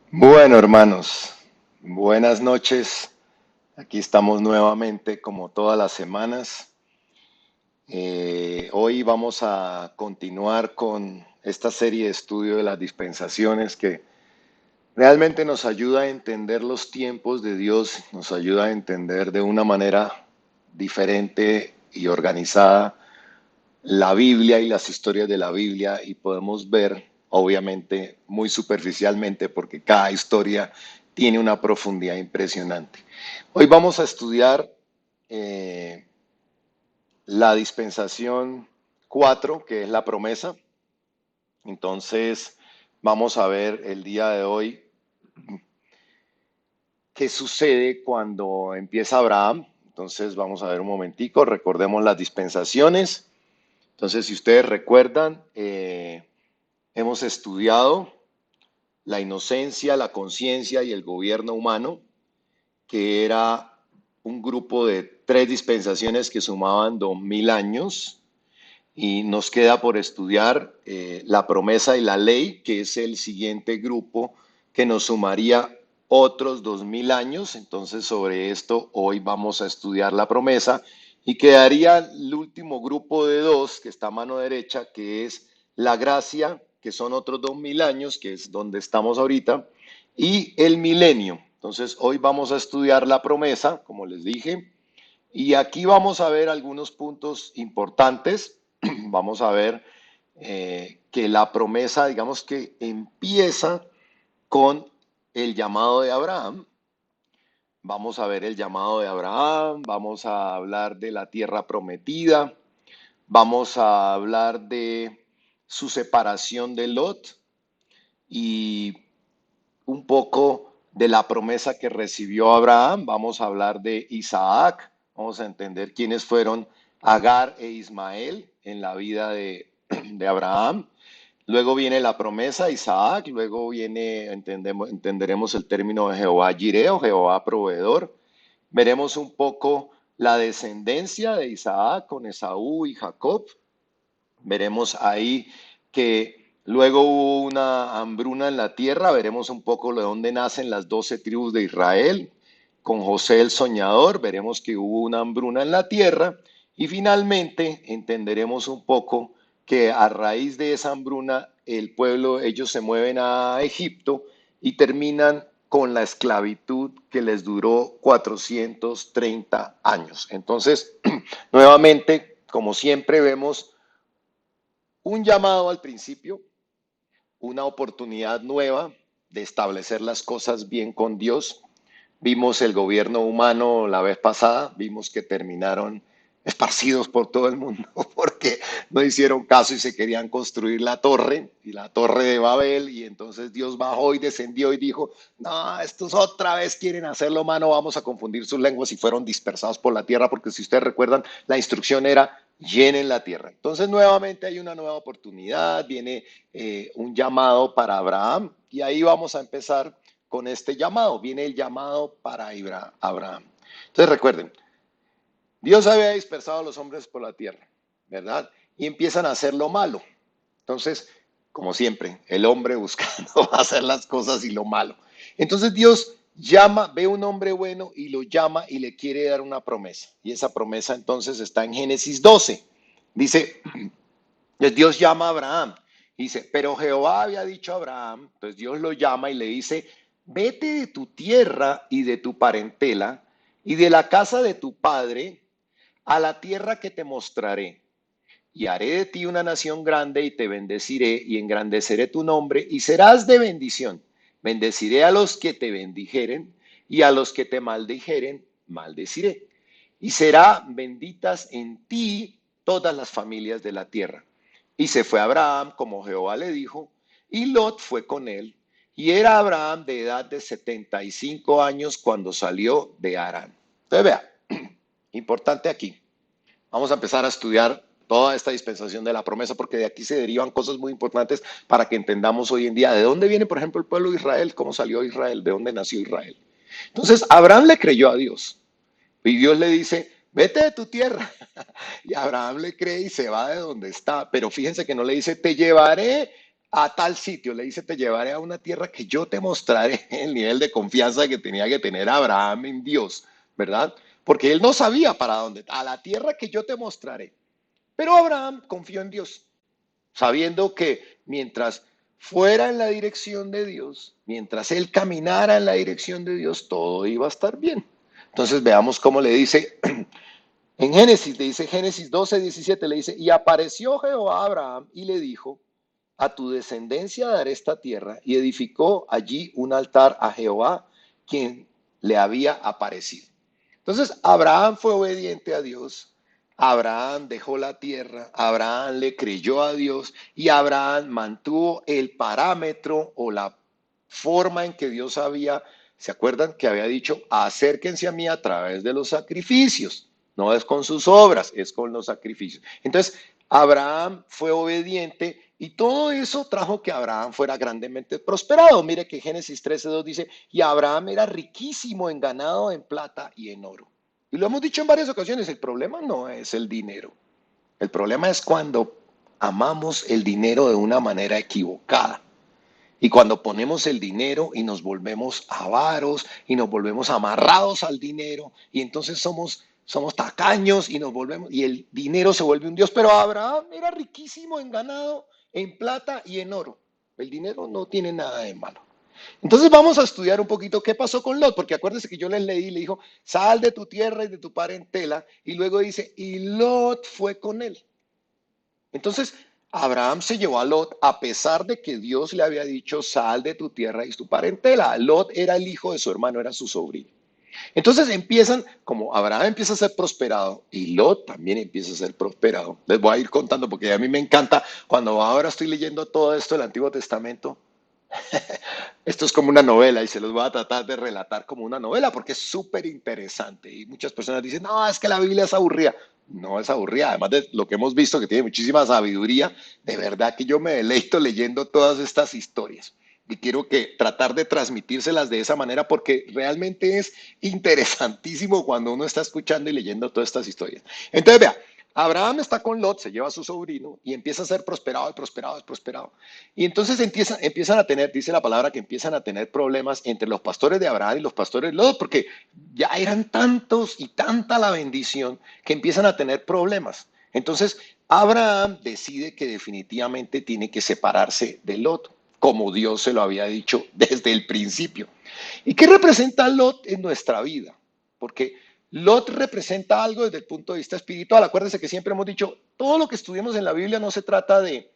Bueno, hermanos, buenas noches. Aquí estamos nuevamente como todas las semanas. Hoy vamos a continuar con esta serie de estudio de las dispensaciones que realmente nos ayuda a entender los tiempos de Dios, nos ayuda a entender de una manera diferente y organizada la Biblia y las historias de la Biblia y podemos ver, obviamente, muy superficialmente, porque cada historia tiene una profundidad impresionante. Hoy vamos a estudiar eh, la dispensación 4, que es la promesa. Entonces, vamos a ver el día de hoy qué sucede cuando empieza Abraham. Entonces, vamos a ver un momentico, recordemos las dispensaciones. Entonces, si ustedes recuerdan, hemos estudiado la inocencia, la conciencia y el gobierno humano, que era un grupo de tres dispensaciones que sumaban 2000 años, y nos queda por estudiar la promesa y la ley, que es el siguiente grupo que nos sumaría otros 2000 años. Entonces sobre esto hoy vamos a estudiar la promesa y quedaría el último grupo de dos que está a mano derecha, que es la gracia, que son otros 2000 años, que es donde estamos ahorita, y el milenio. Entonces hoy vamos a estudiar la promesa, como les dije, y aquí vamos a ver algunos puntos importantes. Vamos a ver que la promesa, digamos que empieza con el llamado de Abraham. Vamos a ver el llamado de Abraham, vamos a hablar de la tierra prometida, vamos a hablar de su separación de Lot y un poco de la promesa que recibió Abraham. Vamos a hablar de Isaac, vamos a entender quiénes fueron Agar e Ismael en la vida de Abraham. Luego viene la promesa, Isaac, luego viene, entenderemos el término de Jehová Jireh, o Jehová proveedor. Veremos un poco la descendencia de Isaac con Esaú y Jacob. Veremos ahí que luego hubo una hambruna en la tierra. Veremos un poco de dónde nacen las 12 tribus de Israel. Con José el soñador veremos que hubo una hambruna en la tierra. Y finalmente entenderemos un poco que a raíz de esa hambruna el pueblo, ellos se mueven a Egipto y terminan con la esclavitud que les duró 430 años. Entonces, nuevamente, como siempre, vemos un llamado al principio, una oportunidad nueva de establecer las cosas bien con Dios. Vimos el gobierno humano la vez pasada, vimos que terminaron esparcidos por todo el mundo porque no hicieron caso y se querían construir la torre y la torre de Babel, y entonces Dios bajó y descendió y dijo, no, estos otra vez quieren hacerlo, mano, vamos a confundir sus lenguas, y fueron dispersados por la tierra, porque si ustedes recuerdan, la instrucción era llenen la tierra. Entonces nuevamente hay una nueva oportunidad, viene un llamado para Abraham, y ahí vamos a empezar con este llamado. Viene el llamado para Abraham. Entonces recuerden, Dios había dispersado a los hombres por la tierra, ¿verdad? Y empiezan a hacer lo malo. Entonces, como siempre, el hombre buscando hacer las cosas y lo malo. Entonces Dios llama, ve un hombre bueno y lo llama y le quiere dar una promesa. Y esa promesa entonces está en Génesis 12. Dice, Dios llama a Abraham. Dice, pero Jehová había dicho a Abraham, entonces Dios lo llama y le dice, vete de tu tierra y de tu parentela y de la casa de tu padre a la tierra que te mostraré. Y haré de ti una nación grande y te bendeciré y engrandeceré tu nombre y serás de bendición. Bendeciré a los que te bendijeren y a los que te maldijeren, maldeciré. Y será benditas en ti todas las familias de la tierra. Y se fue Abraham como Jehová le dijo, y Lot fue con él. Y era Abraham de edad de 75 años cuando salió de Harán. Entonces vea, importante aquí. Vamos a empezar a estudiar toda esta dispensación de la promesa, porque de aquí se derivan cosas muy importantes para que entendamos hoy en día de dónde viene, por ejemplo, el pueblo de Israel, cómo salió Israel, de dónde nació Israel. Entonces, Abraham le creyó a Dios y Dios le dice, vete de tu tierra. Y Abraham le cree y se va de donde está, pero fíjense que no le dice, te llevaré a tal sitio, le dice, te llevaré a una tierra que yo te mostraré. El nivel de confianza que tenía que tener Abraham en Dios, ¿verdad? Porque él no sabía para dónde, a la tierra que yo te mostraré. Pero Abraham confió en Dios, sabiendo que mientras fuera en la dirección de Dios, mientras él caminara en la dirección de Dios, todo iba a estar bien. Entonces veamos cómo le dice en Génesis, le dice Génesis 12:17, le dice, y apareció Jehová a Abraham y le dijo, a tu descendencia daré esta tierra, y edificó allí un altar a Jehová, quien le había aparecido. Entonces, Abraham fue obediente a Dios, Abraham dejó la tierra, Abraham le creyó a Dios y Abraham mantuvo el parámetro o la forma en que Dios había, ¿se acuerdan que había dicho, acérquense a mí a través de los sacrificios? No es con sus obras, es con los sacrificios. Entonces, Abraham fue obediente y todo eso trajo que Abraham fuera grandemente prosperado. Mire que Génesis 13:2 dice, y Abraham era riquísimo en ganado, en plata y en oro. Y lo hemos dicho en varias ocasiones, el problema no es el dinero. El problema es cuando amamos el dinero de una manera equivocada. Y cuando ponemos el dinero y nos volvemos avaros y nos volvemos amarrados al dinero y entonces somos tacaños y nos volvemos y el dinero se vuelve un dios. Pero Abraham era riquísimo en ganado, en plata y en oro. El dinero no tiene nada de malo. Entonces vamos a estudiar un poquito qué pasó con Lot, porque acuérdense que yo les leí, le dijo, sal de tu tierra y de tu parentela, y luego dice, y Lot fue con él. Entonces, Abraham se llevó a Lot a pesar de que Dios le había dicho, sal de tu tierra y tu parentela. Lot era el hijo de su hermano, era su sobrino. Entonces empiezan, como Abraham empieza a ser prosperado y Lot también empieza a ser prosperado. Les voy a ir contando porque a mí me encanta cuando ahora estoy leyendo todo esto del Antiguo Testamento. Esto es como una novela y se los voy a tratar de relatar como una novela porque es súper interesante. Y muchas personas dicen, no, es que la Biblia es aburrida. No es aburrida, además de lo que hemos visto que tiene muchísima sabiduría, de verdad que yo me deleito leyendo todas estas historias. Y quiero que tratar de transmitírselas de esa manera porque realmente es interesantísimo cuando uno está escuchando y leyendo todas estas historias. Entonces, vea, Abraham está con Lot, se lleva a su sobrino y empieza a ser prosperado y prosperado y prosperado. Y entonces empiezan a tener, dice la palabra, que empiezan a tener problemas entre los pastores de Abraham y los pastores de Lot, porque ya eran tantos y tanta la bendición que empiezan a tener problemas. Entonces, Abraham decide que definitivamente tiene que separarse de Lot, como Dios se lo había dicho desde el principio. ¿Y qué representa Lot en nuestra vida? Porque Lot representa algo desde el punto de vista espiritual. Acuérdense que siempre hemos dicho, todo lo que estudiamos en la Biblia no se trata de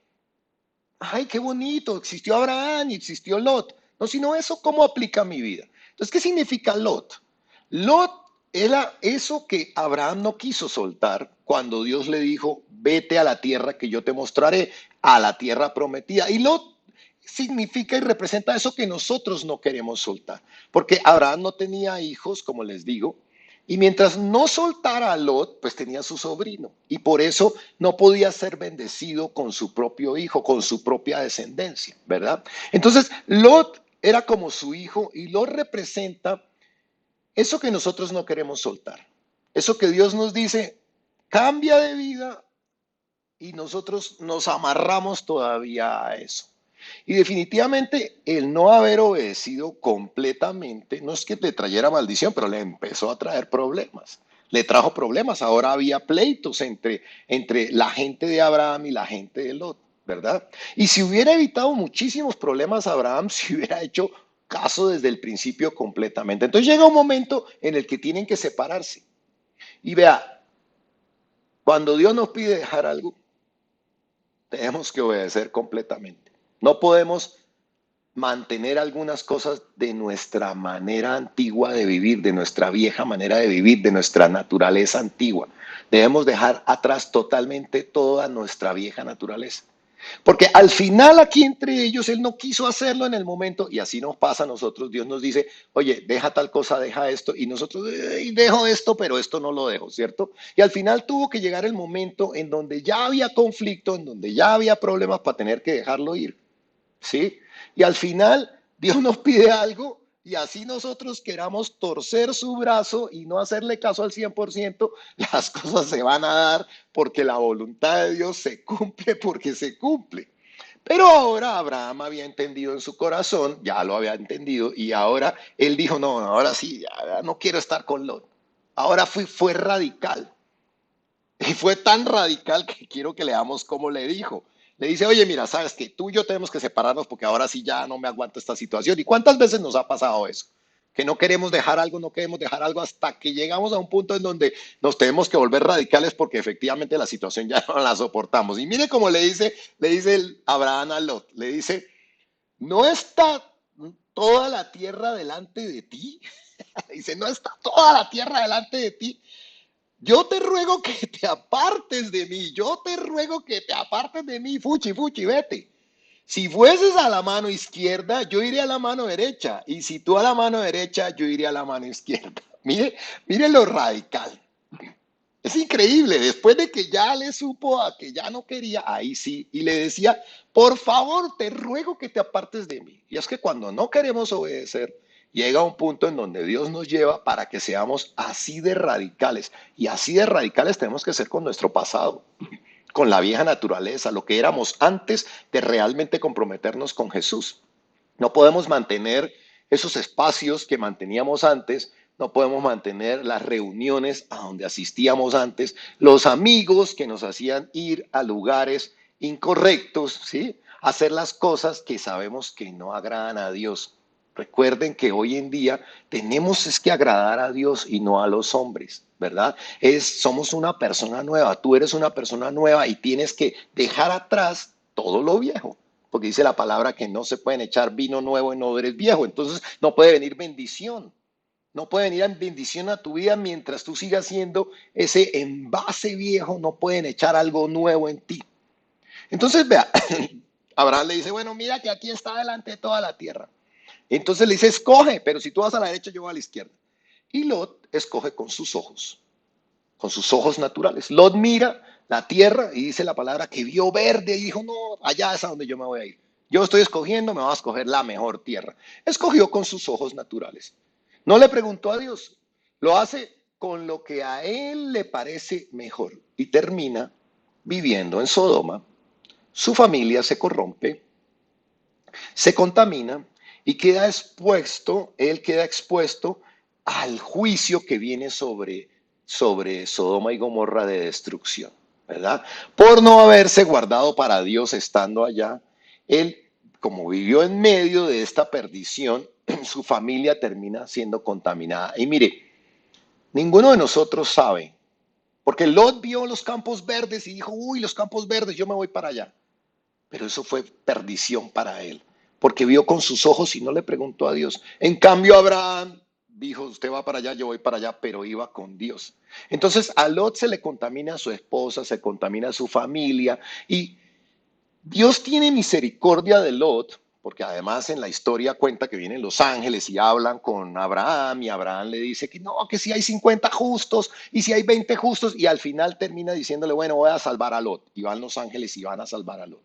ay, qué bonito, existió Abraham y existió Lot. No, sino eso, ¿cómo aplica a mi vida? Entonces, ¿qué significa Lot? Lot era eso que Abraham no quiso soltar cuando Dios le dijo, vete a la tierra que yo te mostraré, a la tierra prometida. Y Lot significa y representa eso que nosotros no queremos soltar. Porque Abraham no tenía hijos, como les digo, y mientras no soltara a Lot, pues tenía su sobrino. Y por eso no podía ser bendecido con su propio hijo, con su propia descendencia, ¿verdad? Entonces, Lot era como su hijo y Lot representa eso que nosotros no queremos soltar. Eso que Dios nos dice, cambia de vida y nosotros nos amarramos todavía a eso. Y definitivamente el no haber obedecido completamente, no es que le trayera maldición, pero le empezó a traer problemas. Le trajo problemas. Ahora había pleitos entre la gente de Abraham y la gente de Lot, ¿verdad? Y si hubiera evitado muchísimos problemas, Abraham se hubiera hecho caso desde el principio completamente. Entonces llega un momento en el que tienen que separarse. Y vea, cuando Dios nos pide dejar algo, tenemos que obedecer completamente. No podemos mantener algunas cosas de nuestra manera antigua de vivir, de nuestra vieja manera de vivir, de nuestra naturaleza antigua. Debemos dejar atrás totalmente toda nuestra vieja naturaleza. Porque al final aquí entre ellos, él no quiso hacerlo en el momento y así nos pasa a nosotros. Dios nos dice, oye, deja tal cosa, deja esto y nosotros dejo esto, pero esto no lo dejo, ¿cierto? Y al final tuvo que llegar el momento en donde ya había conflicto, en donde ya había problemas para tener que dejarlo ir. ¿Sí? Y al final Dios nos pide algo y así nosotros queramos torcer su brazo y no hacerle caso al 100%, las cosas se van a dar porque la voluntad de Dios se cumple porque se cumple. Pero ahora Abraham había entendido en su corazón, ya lo había entendido, y ahora él dijo, no, ahora sí, ya no quiero estar con Lot. Ahora fue radical. Y fue tan radical que quiero que leamos cómo le dijo. Le dice, oye, mira, sabes que tú y yo tenemos que separarnos porque ahora sí ya no me aguanto esta situación. ¿Y cuántas veces nos ha pasado eso? Que no queremos dejar algo, no queremos dejar algo hasta que llegamos a un punto en donde nos tenemos que volver radicales porque efectivamente la situación ya no la soportamos. Y mire cómo le dice Abraham a Lot, le dice, ¿no está toda la tierra delante de ti? Dice, ¿no está toda la tierra delante de ti? Yo te ruego que te apartes de mí, yo te ruego que te apartes de mí, fuchi, fuchi, vete. Si fueses a la mano izquierda, yo iré a la mano derecha, y si tú a la mano derecha, yo iré a la mano izquierda. Mire, mire lo radical. Es increíble, después de que ya le supo a que ya no quería, ahí sí, y le decía, por favor, te ruego que te apartes de mí. Y es que cuando no queremos obedecer, llega un punto en donde Dios nos lleva para que seamos así de radicales. Y así de radicales tenemos que ser con nuestro pasado, con la vieja naturaleza, lo que éramos antes de realmente comprometernos con Jesús. No podemos mantener esos espacios que manteníamos antes, no podemos mantener las reuniones a donde asistíamos antes, los amigos que nos hacían ir a lugares incorrectos, ¿sí? Hacer las cosas que sabemos que no agradan a Dios. Recuerden que hoy en día tenemos es que agradar a Dios y no a los hombres, ¿verdad? Somos una persona nueva, tú eres una persona nueva y tienes que dejar atrás todo lo viejo porque dice la palabra que no se pueden echar vino nuevo en odres viejo, entonces no puede venir bendición, no puede venir bendición a tu vida mientras tú sigas siendo ese envase viejo, no pueden echar algo nuevo en ti. Entonces, vea, Abraham le dice, bueno, mira que aquí está delante de toda la tierra. Entonces le dice, escoge, pero si tú vas a la derecha, yo voy a la izquierda. Y Lot escoge con sus ojos naturales. Lot mira la tierra y dice la palabra que vio verde y dijo, no, allá es a donde yo me voy a ir. Yo estoy escogiendo, me voy a escoger la mejor tierra. Escogió con sus ojos naturales. No le preguntó a Dios, lo hace con lo que a él le parece mejor y termina viviendo en Sodoma. Su familia se corrompe, se contamina y queda expuesto, él queda expuesto al juicio que viene sobre Sodoma y Gomorra de destrucción, ¿verdad? Por no haberse guardado para Dios estando allá, él, como vivió en medio de esta perdición, su familia termina siendo contaminada. Y mire, ninguno de nosotros sabe, porque Lot vio los campos verdes y dijo, uy, los campos verdes, yo me voy para allá. Pero eso fue perdición para él, porque vio con sus ojos y no le preguntó a Dios. En cambio, Abraham dijo, usted va para allá, yo voy para allá, pero iba con Dios. Entonces a Lot se le contamina a su esposa, se contamina a su familia, y Dios tiene misericordia de Lot, porque además en la historia cuenta que vienen los ángeles y hablan con Abraham y Abraham le dice que no, que si hay 50 justos y si hay 20 justos y al final termina diciéndole, bueno, voy a salvar a Lot. Y van los ángeles y van a salvar a Lot.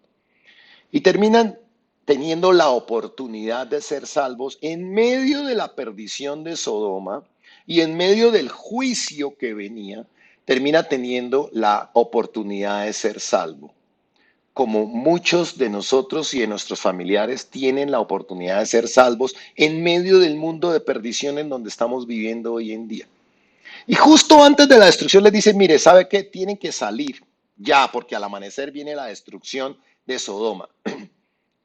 Y terminan teniendo la oportunidad de ser salvos en medio de la perdición de Sodoma y en medio del juicio que venía, termina teniendo la oportunidad de ser salvo. Como muchos de nosotros y de nuestros familiares tienen la oportunidad de ser salvos en medio del mundo de perdición en donde estamos viviendo hoy en día. Y justo antes de la destrucción les dice, mire, ¿sabe qué? Tienen que salir ya, porque al amanecer viene la destrucción de Sodoma.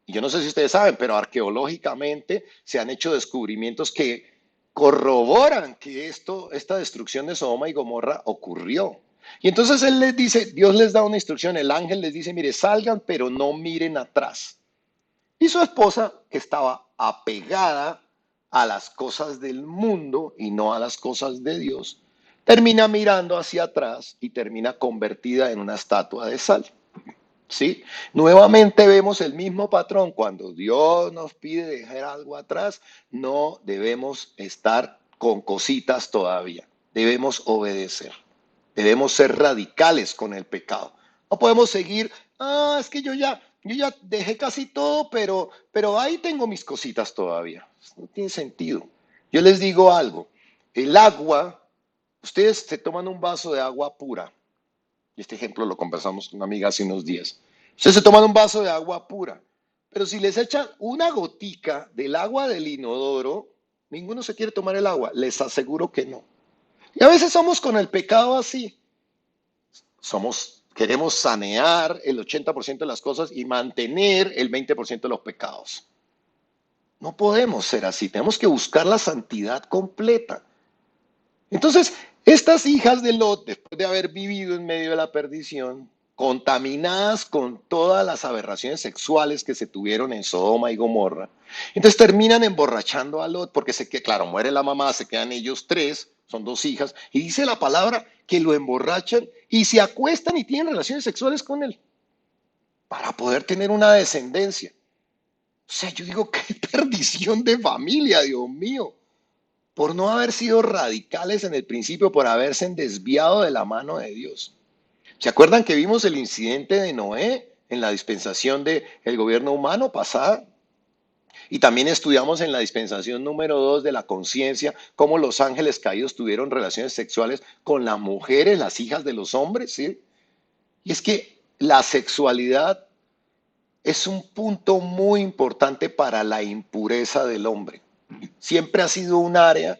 Y yo no sé si ustedes saben, pero arqueológicamente se han hecho descubrimientos que corroboran que esta destrucción de Sodoma y Gomorra ocurrió. Y entonces él les dice, Dios les da una instrucción, el ángel les dice, mire, salgan, pero no miren atrás. Y su esposa, que estaba apegada a las cosas del mundo y no a las cosas de Dios, termina mirando hacia atrás y termina convertida en una estatua de sal. ¿Sí? Nuevamente vemos el mismo patrón. Cuando Dios nos pide dejar algo atrás, no debemos estar con cositas todavía. Debemos obedecer. Debemos ser radicales con el pecado. No podemos seguir, es que yo ya dejé casi todo, pero ahí tengo mis cositas todavía. No tiene sentido. Yo les digo algo. El agua, ustedes se toman un vaso de agua pura y este ejemplo lo conversamos con una amiga hace unos días. Ustedes se toman un vaso de agua pura, pero si les echan una gotica del agua del inodoro, ninguno se quiere tomar el agua, les aseguro que no. Y a veces somos con el pecado así. Queremos sanear el 80% de las cosas y mantener el 20% de los pecados. No podemos ser así, tenemos que buscar la santidad completa. Entonces, estas hijas de Lot, después de haber vivido en medio de la perdición, contaminadas con todas las aberraciones sexuales que se tuvieron en Sodoma y Gomorra, entonces terminan emborrachando a Lot, porque claro, muere la mamá, se quedan ellos tres, son dos hijas, y dice la palabra que lo emborrachan y se acuestan y tienen relaciones sexuales con él para poder tener una descendencia. O sea, yo digo, qué perdición de familia, Dios mío, por no haber sido radicales en el principio, por haberse desviado de la mano de Dios. ¿Se acuerdan que vimos el incidente de Noé en la dispensación del gobierno humano pasada? Y también estudiamos en la dispensación número 2 de la conciencia cómo los ángeles caídos tuvieron relaciones sexuales con las mujeres, las hijas de los hombres, ¿sí? Y es que la sexualidad es un punto muy importante para la impureza del hombre. Siempre ha sido un área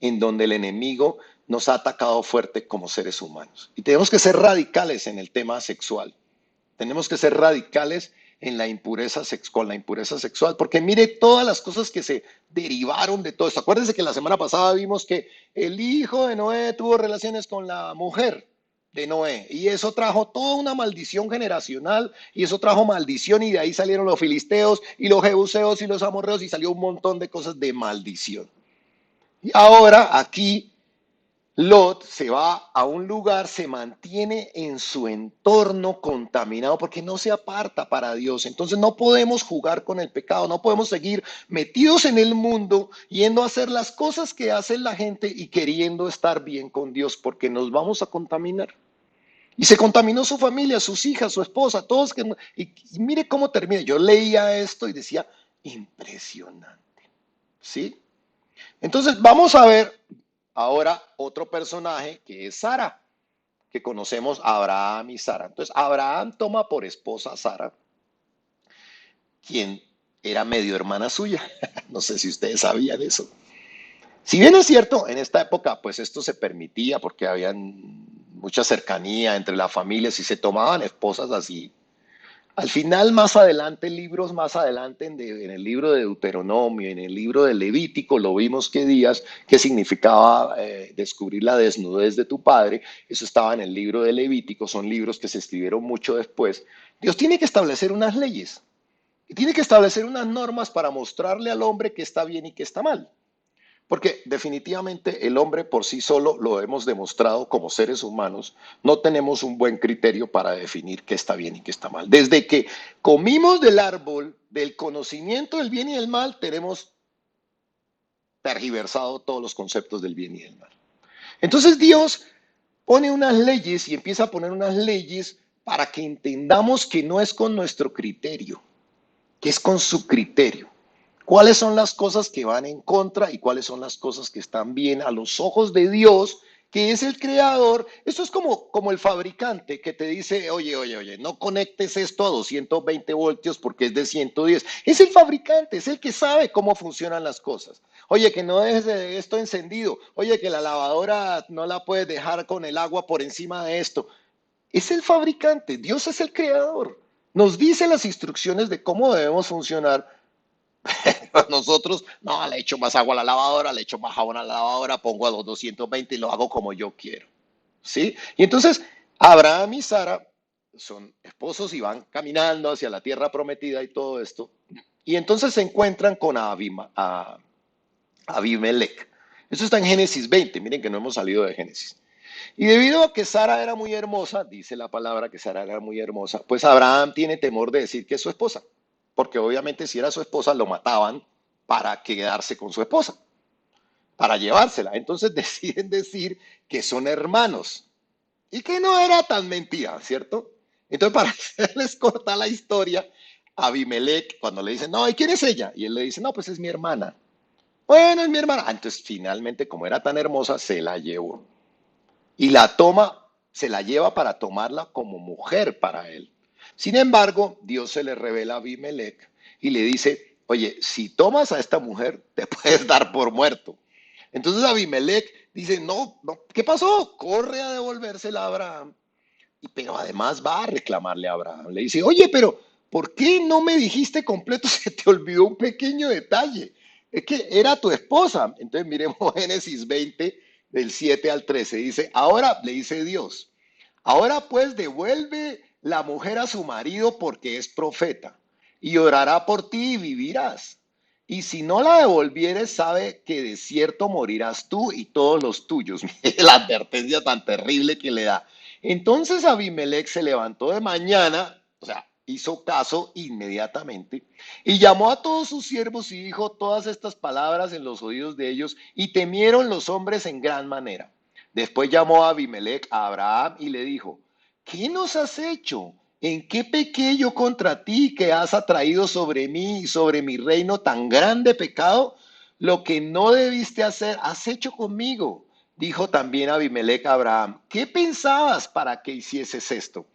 en donde el enemigo nos ha atacado fuerte como seres humanos. Y tenemos que ser radicales en el tema sexual. Tenemos que ser radicales en la impureza con la impureza sexual, porque mire todas las cosas que se derivaron de todo esto. Acuérdense que la semana pasada vimos que el hijo de Noé tuvo relaciones con la mujer de Noé y eso trajo toda una maldición generacional y eso trajo maldición y de ahí salieron los filisteos y los jebuseos y los amorreos y salió un montón de cosas de maldición. Y ahora aquí Lot se va a un lugar, se mantiene en su entorno contaminado porque no se aparta para Dios. Entonces no podemos jugar con el pecado, no podemos seguir metidos en el mundo, yendo a hacer las cosas que hace la gente y queriendo estar bien con Dios porque nos vamos a contaminar. Y se contaminó su familia, sus hijas, su esposa, todos. Y mire cómo termina. Yo leía esto y decía, impresionante. ¿Sí? Entonces vamos a ver ahora otro personaje que es Sara, que conocemos a Abraham y Sara. Entonces Abraham toma por esposa a Sara, quien era medio hermana suya. No sé si ustedes sabían eso. Si bien es cierto, en esta época pues esto se permitía porque había mucha cercanía entre las familias y se tomaban esposas así. Al final, más adelante, libros más adelante, en el libro de Deuteronomio, en el libro de Levítico, lo vimos que días, que significaba descubrir la desnudez de tu padre. Eso estaba en el libro de Levítico, son libros que se escribieron mucho después. Dios tiene que establecer unas leyes y tiene que establecer unas normas para mostrarle al hombre qué está bien y qué está mal. Porque definitivamente el hombre por sí solo, lo hemos demostrado como seres humanos, no tenemos un buen criterio para definir qué está bien y qué está mal. Desde que comimos del árbol del conocimiento del bien y del mal, tenemos tergiversado todos los conceptos del bien y del mal. Entonces Dios pone unas leyes y empieza a poner unas leyes para que entendamos que no es con nuestro criterio, que es con su criterio. ¿Cuáles son las cosas que van en contra y cuáles son las cosas que están bien a los ojos de Dios, que es el creador? Eso es como el fabricante que te dice, oye, no conectes esto a 220 voltios porque es de 110. Es el fabricante, es el que sabe cómo funcionan las cosas. Oye, que no dejes esto encendido. Oye, que la lavadora no la puedes dejar con el agua por encima de esto. Es el fabricante, Dios es el creador. Nos dice las instrucciones de cómo debemos funcionar. Nosotros, no, le echo más agua a la lavadora, le echo más jabón a la lavadora, pongo a los 220 y lo hago como yo quiero. ¿Sí? Y entonces, Abraham y Sara son esposos y van caminando hacia la tierra prometida y todo esto. Y entonces se encuentran con Abimelech. Eso está en Génesis 20. Miren que no hemos salido de Génesis. Y debido a que Sara era muy hermosa, dice la palabra que Sara era muy hermosa, pues Abraham tiene temor de decir que es su esposa, porque obviamente si era su esposa lo mataban para quedarse con su esposa, para llevársela. Entonces deciden decir que son hermanos y que no era tan mentira, ¿cierto? Entonces para hacerles corta la historia, Abimelech cuando le dicen, no, ¿y quién es ella? Y él le dice, no, pues es mi hermana. Bueno, es mi hermana. Entonces finalmente como era tan hermosa, se la llevó y la toma, se la lleva para tomarla como mujer para él. Sin embargo, Dios se le revela a Abimelech y le dice, oye, si tomas a esta mujer, te puedes dar por muerto. Entonces Abimelech dice, no, no, ¿qué pasó? Corre a devolvérsela a Abraham. Pero además va a reclamarle a Abraham. Le dice, oye, pero ¿por qué no me dijiste completo? Se te olvidó un pequeño detalle. Es que era tu esposa. Entonces miremos Génesis 20, del 7 al 13. Dice, ahora le dice Dios, ahora pues devuelve la mujer a su marido porque es profeta y orará por ti y vivirás. Y si no la devolvieres, sabe que de cierto morirás tú y todos los tuyos. La advertencia tan terrible que le da. Entonces Abimelech se levantó de mañana, o sea, hizo caso inmediatamente y llamó a todos sus siervos y dijo todas estas palabras en los oídos de ellos y temieron los hombres en gran manera. Después llamó a Abimelech a Abraham y le dijo, ¿qué nos has hecho? ¿En qué pequé yo contra ti que has atraído sobre mí y sobre mi reino tan grande pecado? Lo que no debiste hacer, has hecho conmigo. Dijo también Abimelech a Abraham, ¿qué pensabas para que hicieses esto?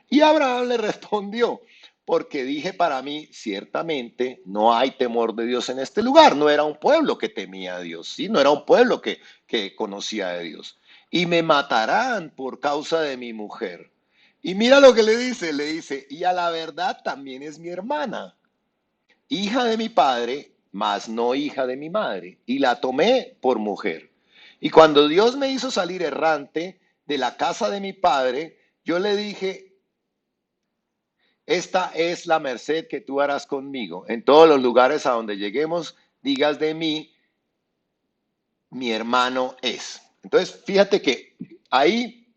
Y Abraham le respondió, porque dije para mí, ciertamente no hay temor de Dios en este lugar. No era un pueblo que temía a Dios, ¿sí? No era un pueblo que conocía de Dios. Y me matarán por causa de mi mujer. Y mira lo que le dice, y a la verdad también es mi hermana, hija de mi padre, mas no hija de mi madre, y la tomé por mujer. Y cuando Dios me hizo salir errante de la casa de mi padre, yo le dije, esta es la merced que tú harás conmigo. En todos los lugares a donde lleguemos, digas de mí, mi hermano es. Entonces, fíjate que ahí,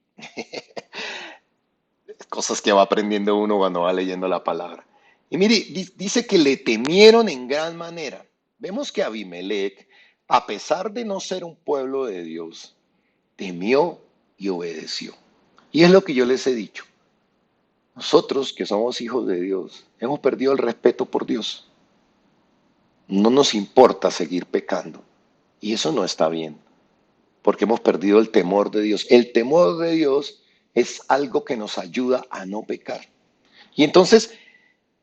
cosas que va aprendiendo uno cuando va leyendo la palabra. Y mire, dice que le temieron en gran manera. Vemos que Abimelech, a pesar de no ser un pueblo de Dios, temió y obedeció. Y es lo que yo les he dicho. Nosotros que somos hijos de Dios, hemos perdido el respeto por Dios. No nos importa seguir pecando. Y eso no está bien, porque hemos perdido el temor de Dios. El temor de Dios es algo que nos ayuda a no pecar. Y entonces,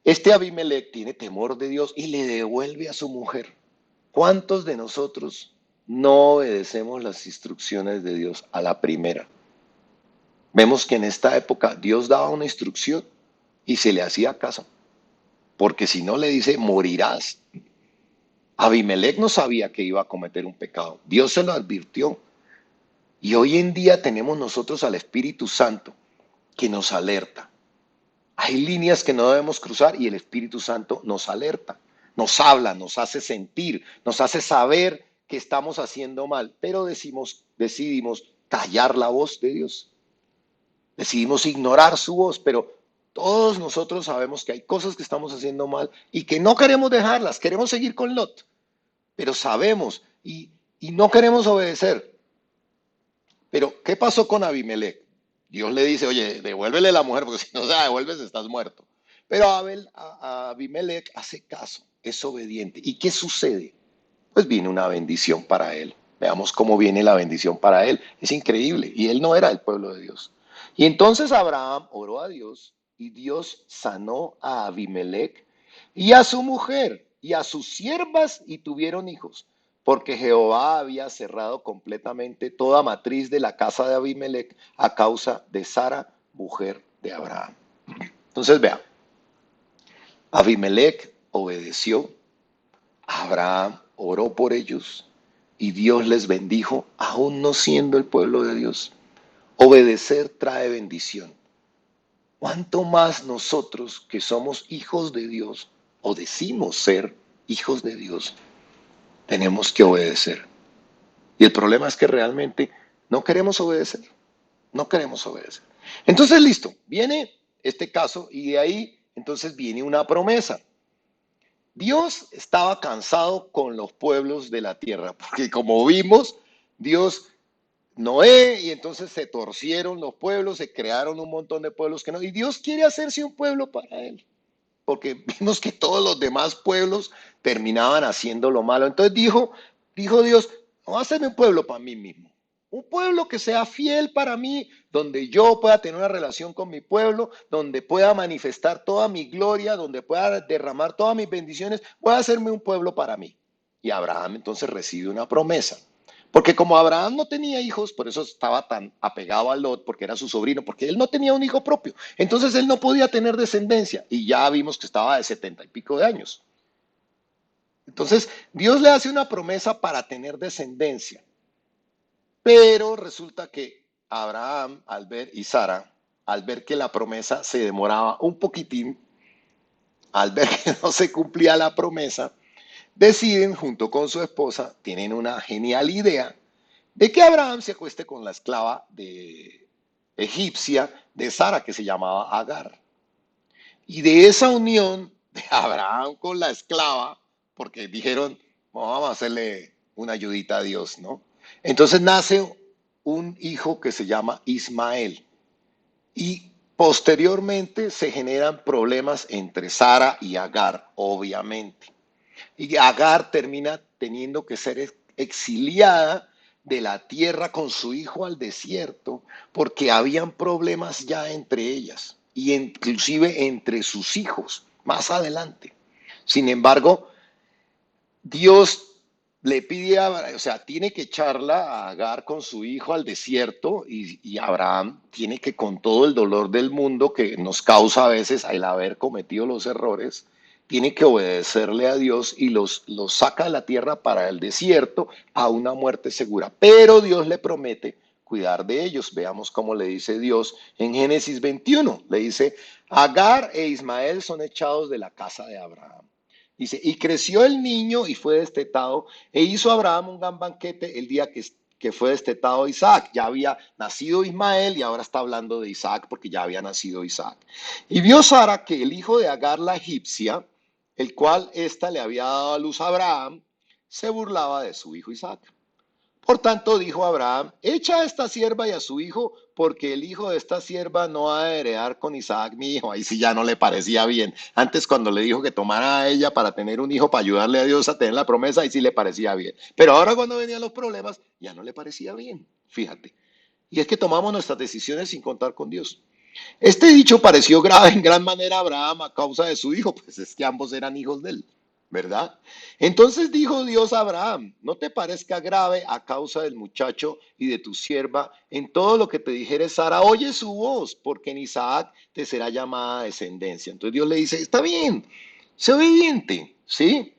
este Abimelech tiene temor de Dios y le devuelve a su mujer. ¿Cuántos de nosotros no obedecemos las instrucciones de Dios a la primera? Vemos que en esta época Dios daba una instrucción y se le hacía caso, porque si no le dice, morirás. Abimelech no sabía que iba a cometer un pecado. Dios se lo advirtió. Y hoy en día tenemos nosotros al Espíritu Santo que nos alerta. Hay líneas que no debemos cruzar y el Espíritu Santo nos alerta, nos habla, nos hace sentir, nos hace saber que estamos haciendo mal, pero decidimos callar la voz de Dios, decidimos ignorar su voz, pero todos nosotros sabemos que hay cosas que estamos haciendo mal y que no queremos dejarlas, queremos seguir con Lot, pero sabemos y no queremos obedecer. Pero, ¿qué pasó con Abimelech? Dios le dice, oye, devuélvele la mujer, porque si no se la devuelves estás muerto. Pero a Abimelech hace caso, es obediente. ¿Y qué sucede? Pues viene una bendición para él. Veamos cómo viene la bendición para él. Es increíble. Y él no era el pueblo de Dios. Y entonces Abraham oró a Dios y Dios sanó a Abimelech y a su mujer y a sus siervas y tuvieron hijos, porque Jehová había cerrado completamente toda matriz de la casa de Abimelech a causa de Sara, mujer de Abraham. Entonces vea, Abimelech obedeció, Abraham oró por ellos y Dios les bendijo, aún no siendo el pueblo de Dios. Obedecer trae bendición. ¿Cuánto más nosotros que somos hijos de Dios o decimos ser hijos de Dios, tenemos que obedecer? Y el problema es que realmente no queremos obedecer, no queremos obedecer. Entonces, listo, viene este caso y de ahí entonces viene una promesa. Dios estaba cansado con los pueblos de la tierra, porque como vimos, Dios, Noé, y entonces se torcieron los pueblos, se crearon un montón de pueblos que no, y Dios quiere hacerse un pueblo para él, porque vimos que todos los demás pueblos terminaban haciendo lo malo. Entonces dijo Dios, no, hacerme un pueblo para mí mismo. Un pueblo que sea fiel para mí, donde yo pueda tener una relación con mi pueblo, donde pueda manifestar toda mi gloria, donde pueda derramar todas mis bendiciones, voy a hacerme un pueblo para mí. Y Abraham entonces recibe una promesa. Porque como Abraham no tenía hijos, por eso estaba tan apegado a Lot, porque era su sobrino, porque él no tenía un hijo propio. Entonces él no podía tener descendencia. Y ya vimos que estaba de 70 y pico de años. Entonces Dios le hace una promesa para tener descendencia. Pero resulta que Abraham, al ver, y Sara, al ver que la promesa se demoraba un poquitín, al ver que no se cumplía la promesa, deciden junto con su esposa, tienen una genial idea de que Abraham se acueste con la esclava de egipcia de Sara, que se llamaba Agar. Y de esa unión de Abraham con la esclava, porque dijeron, "Bueno, vamos a hacerle una ayudita a Dios, ¿no?" Entonces nace un hijo que se llama Ismael. Y posteriormente se generan problemas entre Sara y Agar, obviamente. Y Agar termina teniendo que ser exiliada de la tierra con su hijo al desierto porque habían problemas ya entre ellas y inclusive entre sus hijos más adelante. Sin embargo, Dios le pide o sea, tiene que echarla a Agar con su hijo al desierto y Abraham tiene que, con todo el dolor del mundo que nos causa a veces el haber cometido los errores, tiene que obedecerle a Dios y los saca de la tierra para el desierto a una muerte segura. Pero Dios le promete cuidar de ellos. Veamos cómo le dice Dios en Génesis 21. Le dice, Agar e Ismael son echados de la casa de Abraham. Dice, y creció el niño y fue destetado, e hizo Abraham un gran banquete el día que fue destetado Isaac. Ya había nacido Ismael y ahora está hablando de Isaac porque ya había nacido Isaac. Y vio Sara que el hijo de Agar la egipcia, el cual ésta le había dado a luz a Abraham, se burlaba de su hijo Isaac. Por tanto, dijo Abraham, echa a esta sierva y a su hijo, porque el hijo de esta sierva no ha de heredar con Isaac, mi hijo. Ahí sí ya no le parecía bien. Antes, cuando le dijo que tomara a ella para tener un hijo, para ayudarle a Dios a tener la promesa, ahí sí le parecía bien. Pero ahora cuando venían los problemas, ya no le parecía bien. Fíjate. Y es que tomamos nuestras decisiones sin contar con Dios. Este dicho pareció grave en gran manera a Abraham a causa de su hijo, pues es que ambos eran hijos de él, ¿verdad? Entonces dijo Dios a Abraham, no te parezca grave a causa del muchacho y de tu sierva, en todo lo que te dijere Sara, oye su voz, porque en Isaac te será llamada descendencia. Entonces Dios le dice, está bien, sé obediente, ¿sí?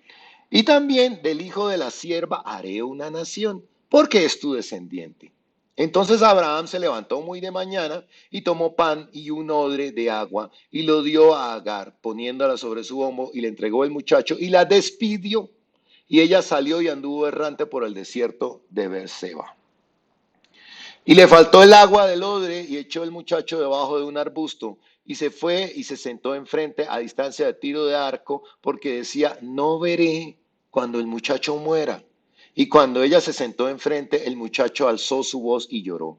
Y también del hijo de la sierva haré una nación, porque es tu descendiente. Entonces Abraham se levantó muy de mañana y tomó pan y un odre de agua y lo dio a Agar, poniéndola sobre su hombro, y le entregó el muchacho y la despidió. Y ella salió y anduvo errante por el desierto de Beerseba. Y le faltó el agua del odre y echó el muchacho debajo de un arbusto y se fue y se sentó enfrente a distancia de tiro de arco porque decía, no veré cuando el muchacho muera. Y cuando ella se sentó enfrente, el muchacho alzó su voz y lloró.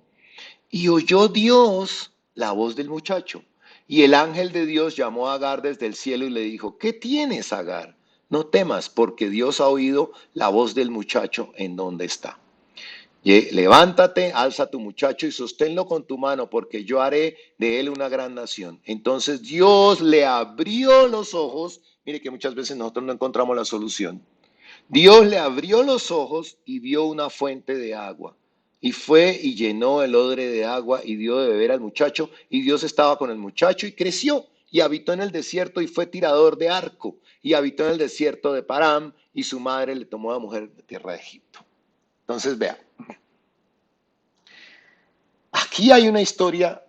Y oyó Dios la voz del muchacho. Y el ángel de Dios llamó a Agar desde el cielo y le dijo, ¿qué tienes, Agar? No temas, porque Dios ha oído la voz del muchacho en donde está. Levántate, alza a tu muchacho y sosténlo con tu mano, porque yo haré de él una gran nación. Entonces Dios le abrió los ojos. Mire que muchas veces nosotros no encontramos la solución. Dios le abrió los ojos y vio una fuente de agua. Y fue y llenó el odre de agua y dio de beber al muchacho. Y Dios estaba con el muchacho y creció. Y habitó en el desierto y fue tirador de arco. Y habitó en el desierto de Param. Y su madre le tomó a mujer de tierra de Egipto. Entonces, vea, aquí hay una historia,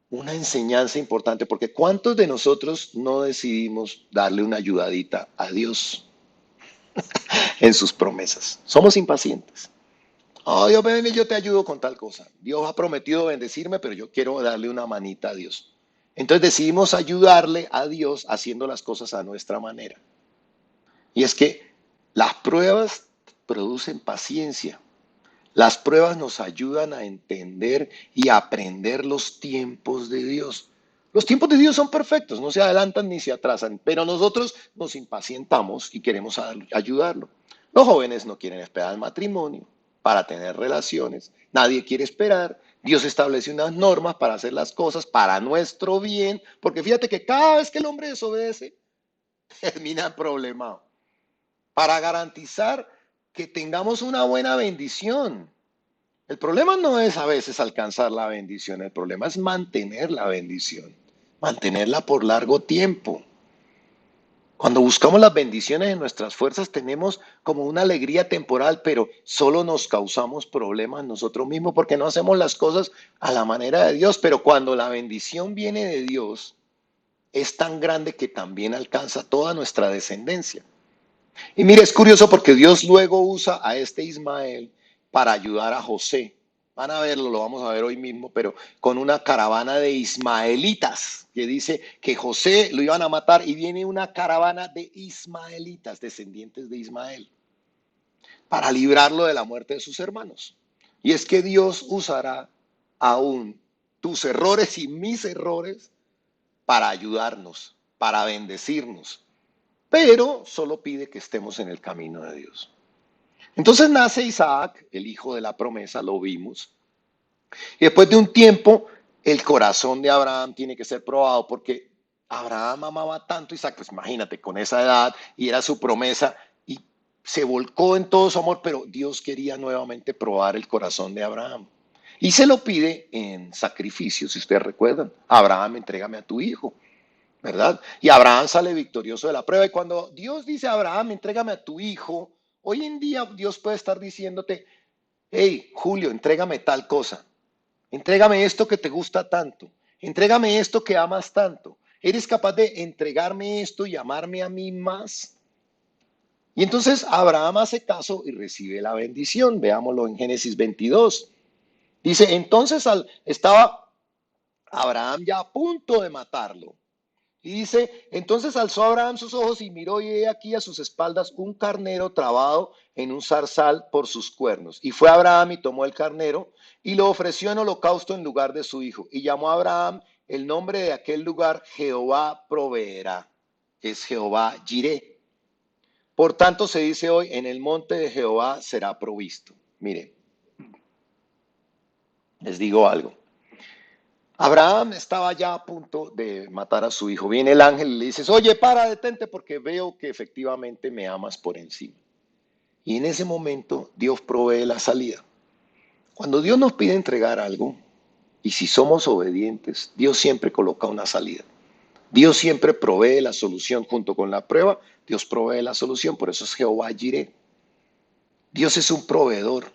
una enseñanza importante, porque ¿cuántos de nosotros no decidimos darle una ayudadita a Dios en sus promesas? Somos impacientes. Oh, Dios, ven y yo te ayudo con tal cosa. Dios ha prometido bendecirme, pero yo quiero darle una manita a Dios. Entonces decidimos ayudarle a Dios haciendo las cosas a nuestra manera. Y es que las pruebas producen paciencia. Las pruebas nos ayudan a entender y a aprender los tiempos de Dios. Los tiempos de Dios son perfectos, no se adelantan ni se atrasan, pero nosotros nos impacientamos y queremos ayudarlo. Los jóvenes no quieren esperar al matrimonio para tener relaciones, nadie quiere esperar. Dios establece unas normas para hacer las cosas para nuestro bien, porque fíjate que cada vez que el hombre desobedece, termina problemado. Para garantizar que tengamos una buena bendición. El problema no es a veces alcanzar la bendición, el problema es mantener la bendición, mantenerla por largo tiempo. Cuando buscamos las bendiciones en nuestras fuerzas tenemos como una alegría temporal, pero solo nos causamos problemas nosotros mismos porque no hacemos las cosas a la manera de Dios. Pero cuando la bendición viene de Dios, es tan grande que también alcanza toda nuestra descendencia. Y mire, es curioso porque Dios luego usa a este Ismael para ayudar a José. Van a verlo, lo vamos a ver hoy mismo, pero con una caravana de ismaelitas, que dice que José lo iban a matar y viene una caravana de ismaelitas, descendientes de Ismael, para librarlo de la muerte de sus hermanos. Y es que Dios usará aún tus errores y mis errores para ayudarnos, para bendecirnos, pero solo pide que estemos en el camino de Dios. Entonces nace Isaac, el hijo de la promesa, lo vimos, y después de un tiempo el corazón de Abraham tiene que ser probado porque Abraham amaba tanto a Isaac, pues imagínate, con esa edad y era su promesa y se volcó en todo su amor, pero Dios quería nuevamente probar el corazón de Abraham. Y se lo pide en sacrificio, si ustedes recuerdan, Abraham, entrégame a tu hijo. ¿Verdad? Y Abraham sale victorioso de la prueba. Y cuando Dios dice a Abraham, entrégame a tu hijo, hoy en día Dios puede estar diciéndote, hey, Julio, entrégame tal cosa, entrégame esto que te gusta tanto, entrégame esto que amas tanto. ¿Eres capaz de entregarme esto y amarme a mí más? Y entonces Abraham hace caso y recibe la bendición. Veámoslo en Génesis 22. Dice, entonces estaba Abraham ya a punto de matarlo. Y dice, entonces alzó Abraham sus ojos y miró y he aquí a sus espaldas un carnero trabado en un zarzal por sus cuernos. Y fue Abraham y tomó el carnero y lo ofreció en holocausto en lugar de su hijo. Y llamó a Abraham el nombre de aquel lugar Jehová proveerá. Es Jehová Jireh. Por tanto se dice hoy, en el monte de Jehová será provisto. Mire, les digo algo. Abraham estaba ya a punto de matar a su hijo. Viene el ángel y le dice, oye, para, detente porque veo que efectivamente me amas por encima. Y en ese momento Dios provee la salida. Cuando Dios nos pide entregar algo, y si somos obedientes, Dios siempre coloca una salida. Dios siempre provee la solución junto con la prueba. Dios provee la solución, por eso es Jehová Jireh. Dios es un proveedor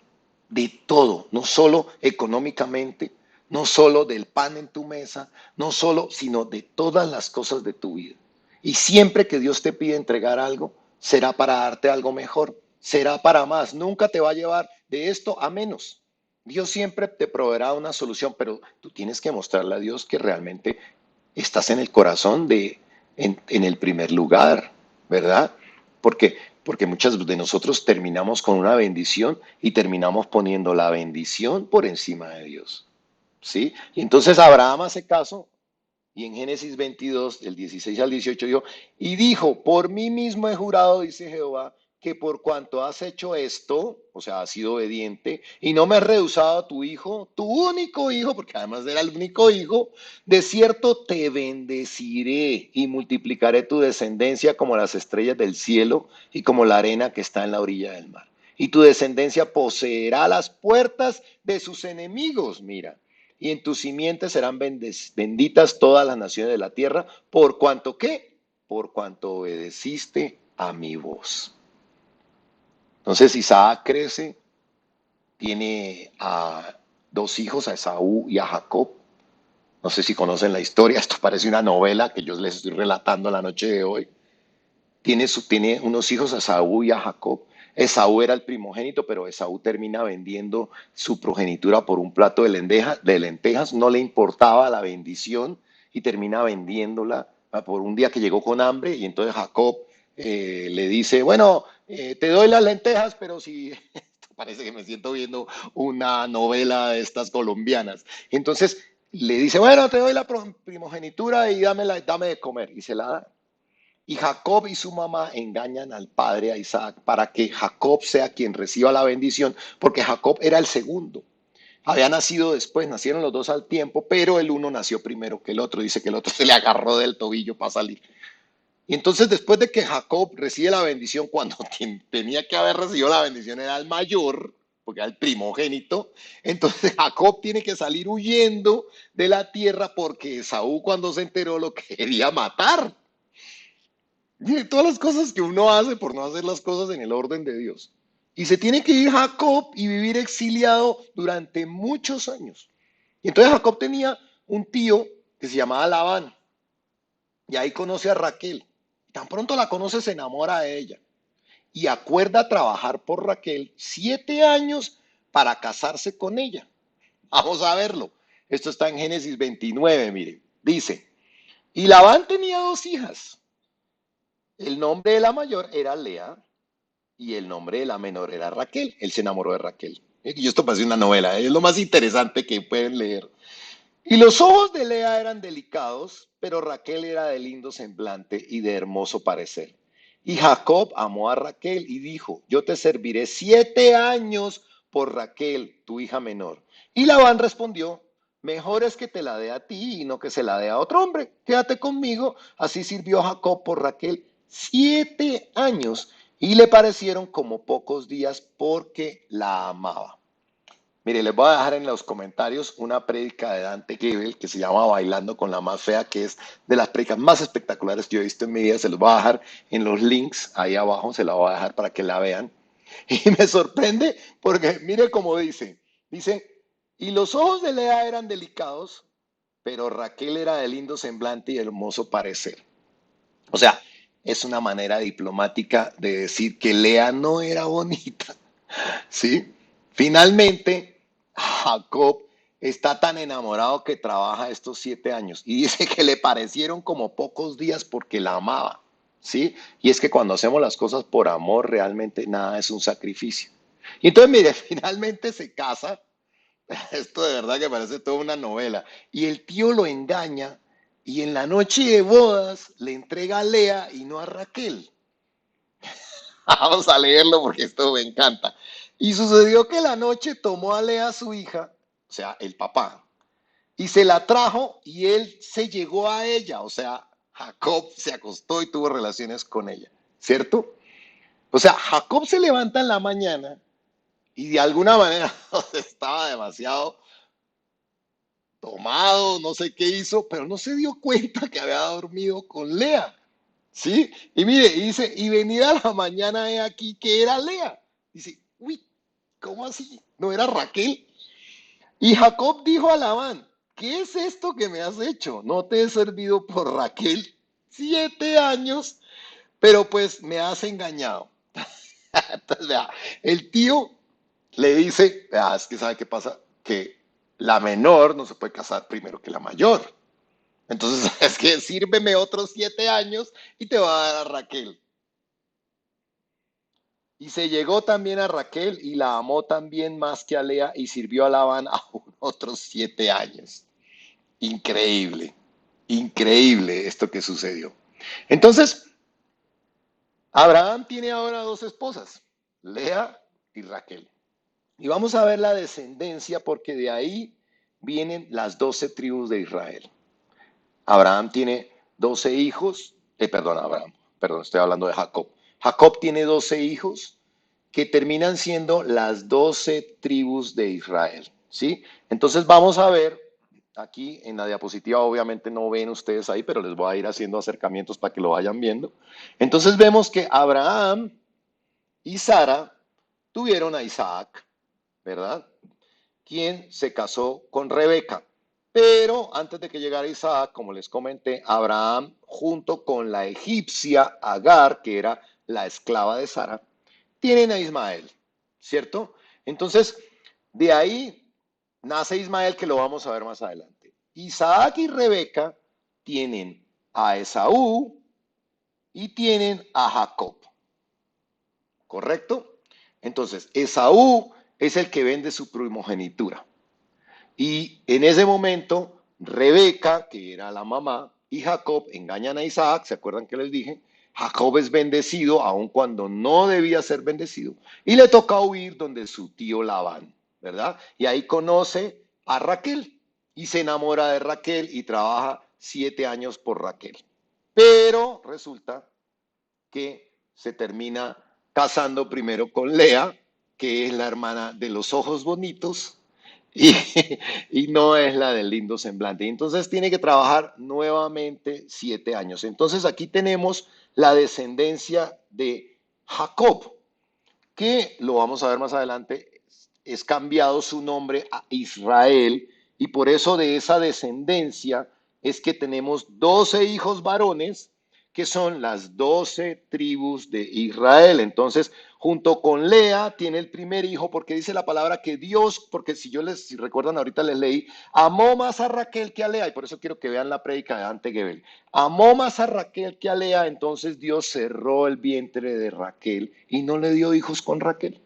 de todo, no solo económicamente, no solo del pan en tu mesa, no solo, sino de todas las cosas de tu vida. Y siempre que Dios te pide entregar algo, será para darte algo mejor, será para más, nunca te va a llevar de esto a menos. Dios siempre te proveerá una solución, pero tú tienes que mostrarle a Dios que realmente estás en el corazón en el primer lugar, ¿verdad? Porque muchas de nosotros terminamos con una bendición y terminamos poniendo la bendición por encima de Dios, ¿sí? Y entonces Abraham hace caso y en Génesis 22, del 16 al 18 dijo, y dijo, por mí mismo he jurado, dice Jehová, que por cuanto has hecho esto, o sea, has sido obediente, y no me has rehusado a tu hijo, tu único hijo, porque además era el único hijo, de cierto te bendeciré y multiplicaré tu descendencia como las estrellas del cielo y como la arena que está en la orilla del mar. Y tu descendencia poseerá las puertas de sus enemigos, mira, y en tu simiente serán benditas todas las naciones de la tierra, por cuanto qué, por cuanto obedeciste a mi voz. Entonces Isaac crece, tiene a dos hijos, a Esaú y a Jacob. No sé si conocen la historia, esto parece una novela que yo les estoy relatando la noche de hoy. Tiene unos hijos a Esaú y a Jacob. Esaú era el primogénito, pero Esaú termina vendiendo su progenitura por un plato de lentejas. No le importaba la bendición y termina vendiéndola por un día que llegó con hambre. Y entonces Jacob le dice, bueno, te doy las lentejas, pero si parece que me siento viendo una novela de estas colombianas. Entonces le dice, bueno, te doy la primogenitura y dame de comer. Y se la da. Y Jacob y su mamá engañan al padre, a Isaac, para que Jacob sea quien reciba la bendición, porque Jacob era el segundo. Había nacido después, nacieron los dos al tiempo, pero el uno nació primero que el otro. Dice que el otro se le agarró del tobillo para salir. Y entonces después de que Jacob recibe la bendición, cuando tenía que haber recibido la bendición era el mayor, porque era el primogénito, entonces Jacob tiene que salir huyendo de la tierra porque Esaú cuando se enteró lo quería matar. Y todas las cosas que uno hace por no hacer las cosas en el orden de Dios. Y se tiene que ir Jacob y vivir exiliado durante muchos años. Y entonces Jacob tenía un tío que se llamaba Labán. Y ahí conoce a Raquel. Tan pronto la conoce, se enamora de ella. Y acuerda trabajar por Raquel 7 años para casarse con ella. Vamos a verlo. Esto está en Génesis 29, miren. Dice, y Labán tenía dos hijas. El nombre de la mayor era Lea y el nombre de la menor era Raquel. Él se enamoró de Raquel. Y esto parece una novela, es lo más interesante que pueden leer. Y los ojos de Lea eran delicados, pero Raquel era de lindo semblante y de hermoso parecer. Y Jacob amó a Raquel y dijo, yo te serviré 7 años por Raquel, tu hija menor. Y Labán respondió, mejor es que te la dé a ti y no que se la dé a otro hombre. Quédate conmigo. Así sirvió Jacob por Raquel 7 años y le parecieron como pocos días porque la amaba. Mire, les voy a dejar en los comentarios una prédica de Dante Gebel que se llama Bailando con la más fea, que es de las prédicas más espectaculares que yo he visto en mi vida. Se los voy a dejar en los links ahí abajo, se la voy a dejar para que la vean. Y me sorprende porque mire cómo dice, y los ojos de Lea eran delicados, pero Raquel era de lindo semblante y hermoso parecer. O sea, es una manera diplomática de decir que Lea no era bonita. ¿Sí? Finalmente, Jacob está tan enamorado que trabaja estos 7 años y dice que le parecieron como pocos días porque la amaba, ¿sí? Y es que cuando hacemos las cosas por amor, realmente nada es un sacrificio. Y entonces, mire, finalmente se casa. Esto de verdad que parece toda una novela. Y el tío lo engaña y en la noche de bodas le entrega a Lea y no a Raquel. Vamos a leerlo porque esto me encanta. Y sucedió que la noche tomó a Lea su hija, o sea, el papá, y se la trajo y él se llegó a ella, o sea, Jacob se acostó y tuvo relaciones con ella, ¿cierto? O sea, Jacob se levanta en la mañana y de alguna manera estaba demasiado tomado, no sé qué hizo, pero no se dio cuenta que había dormido con Lea. ¿Sí? Y mire, y dice, y venida la mañana he aquí que era Lea. Dice, uy, ¿cómo así? ¿No era Raquel? Y Jacob dijo a Labán, ¿qué es esto que me has hecho? No te he servido por Raquel 7 años, pero pues me has engañado. Entonces, vea, el tío le dice, vea, es que sabe qué pasa, que la menor no se puede casar primero que la mayor. Entonces, es que sírveme otros 7 años y te va a dar a Raquel. Y se llegó también a Raquel y la amó también más que a Lea y sirvió a Labán aún otros 7 años. Increíble, increíble esto que sucedió. Entonces, Abraham tiene ahora dos esposas, Lea y Raquel. Y vamos a ver la descendencia porque de ahí vienen las 12 tribus de Israel. Abraham tiene 12 hijos, perdón, estoy hablando de Jacob. Jacob tiene 12 hijos que terminan siendo las 12 tribus de Israel, ¿sí? Entonces vamos a ver, aquí en la diapositiva obviamente no ven ustedes ahí, pero les voy a ir haciendo acercamientos para que lo vayan viendo. Entonces vemos que Abraham y Sara tuvieron a Isaac, ¿verdad? Quien se casó con Rebeca. Pero antes de que llegara Isaac, como les comenté, Abraham junto con la egipcia Agar, que era la esclava de Sara, tienen a Ismael, ¿cierto? Entonces, de ahí nace Ismael, que lo vamos a ver más adelante. Isaac y Rebeca tienen a Esaú y tienen a Jacob, ¿correcto? Entonces, Esaú es el que vende su primogenitura. Y en ese momento, Rebeca, que era la mamá, y Jacob engañan a Isaac, ¿se acuerdan que les dije? Jacob es bendecido aun cuando no debía ser bendecido y le toca huir donde su tío Labán, ¿verdad? Y ahí conoce a Raquel y se enamora de Raquel y trabaja 7 años por Raquel. Pero resulta que se termina casando primero con Lea, que es la hermana de los ojos bonitos, y, y no es la del lindo semblante. Entonces tiene que trabajar nuevamente 7 años. Entonces aquí tenemos la descendencia de Jacob, que lo vamos a ver más adelante, es cambiado su nombre a Israel, y por eso de esa descendencia es que tenemos 12 hijos varones, que son las 12 tribus de Israel. Entonces, junto con Lea, tiene el primer hijo, porque dice la palabra que Dios, porque si recuerdan, ahorita les leí, amó más a Raquel que a Lea, y por eso quiero que vean la prédica de Ante Gebel. Amó más a Raquel que a Lea, entonces Dios cerró el vientre de Raquel y no le dio hijos con Raquel.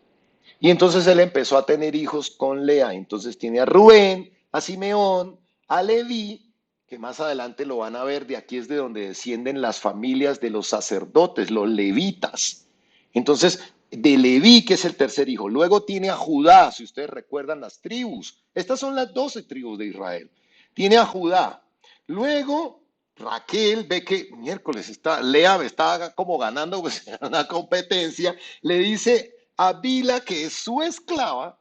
Y entonces él empezó a tener hijos con Lea. Entonces tiene a Rubén, a Simeón, a Leví, que más adelante lo van a ver, de aquí es de donde descienden las familias de los sacerdotes, los levitas. Entonces, de Leví, que es el tercer hijo. Luego tiene a Judá, si ustedes recuerdan las tribus. Estas son las 12 tribus de Israel. Tiene a Judá. Luego, Raquel ve que miércoles Lea está como ganando pues, una competencia. Le dice a Bila, que es su esclava,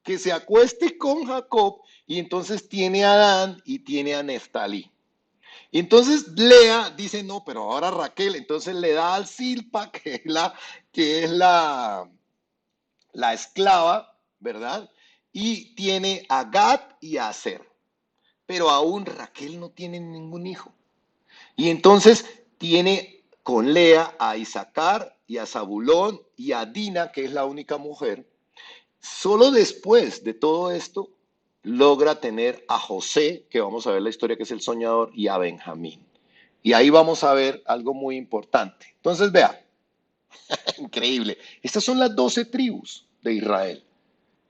que se acueste con Jacob, y entonces tiene a Dan y tiene a Neftalí. Y entonces Lea dice, no, pero ahora Raquel, entonces le da al Silpa, que es la esclava, ¿verdad? Y tiene a Gad y a Aser. Pero aún Raquel no tiene ningún hijo. Y entonces tiene con Lea a Isaacar y a Zabulón y a Dina, que es la única mujer. Solo después de todo esto logra tener a José, que vamos a ver la historia que es el soñador, y a Benjamín. Y ahí vamos a ver algo muy importante. Entonces, vea, increíble. Estas son las 12 tribus de Israel.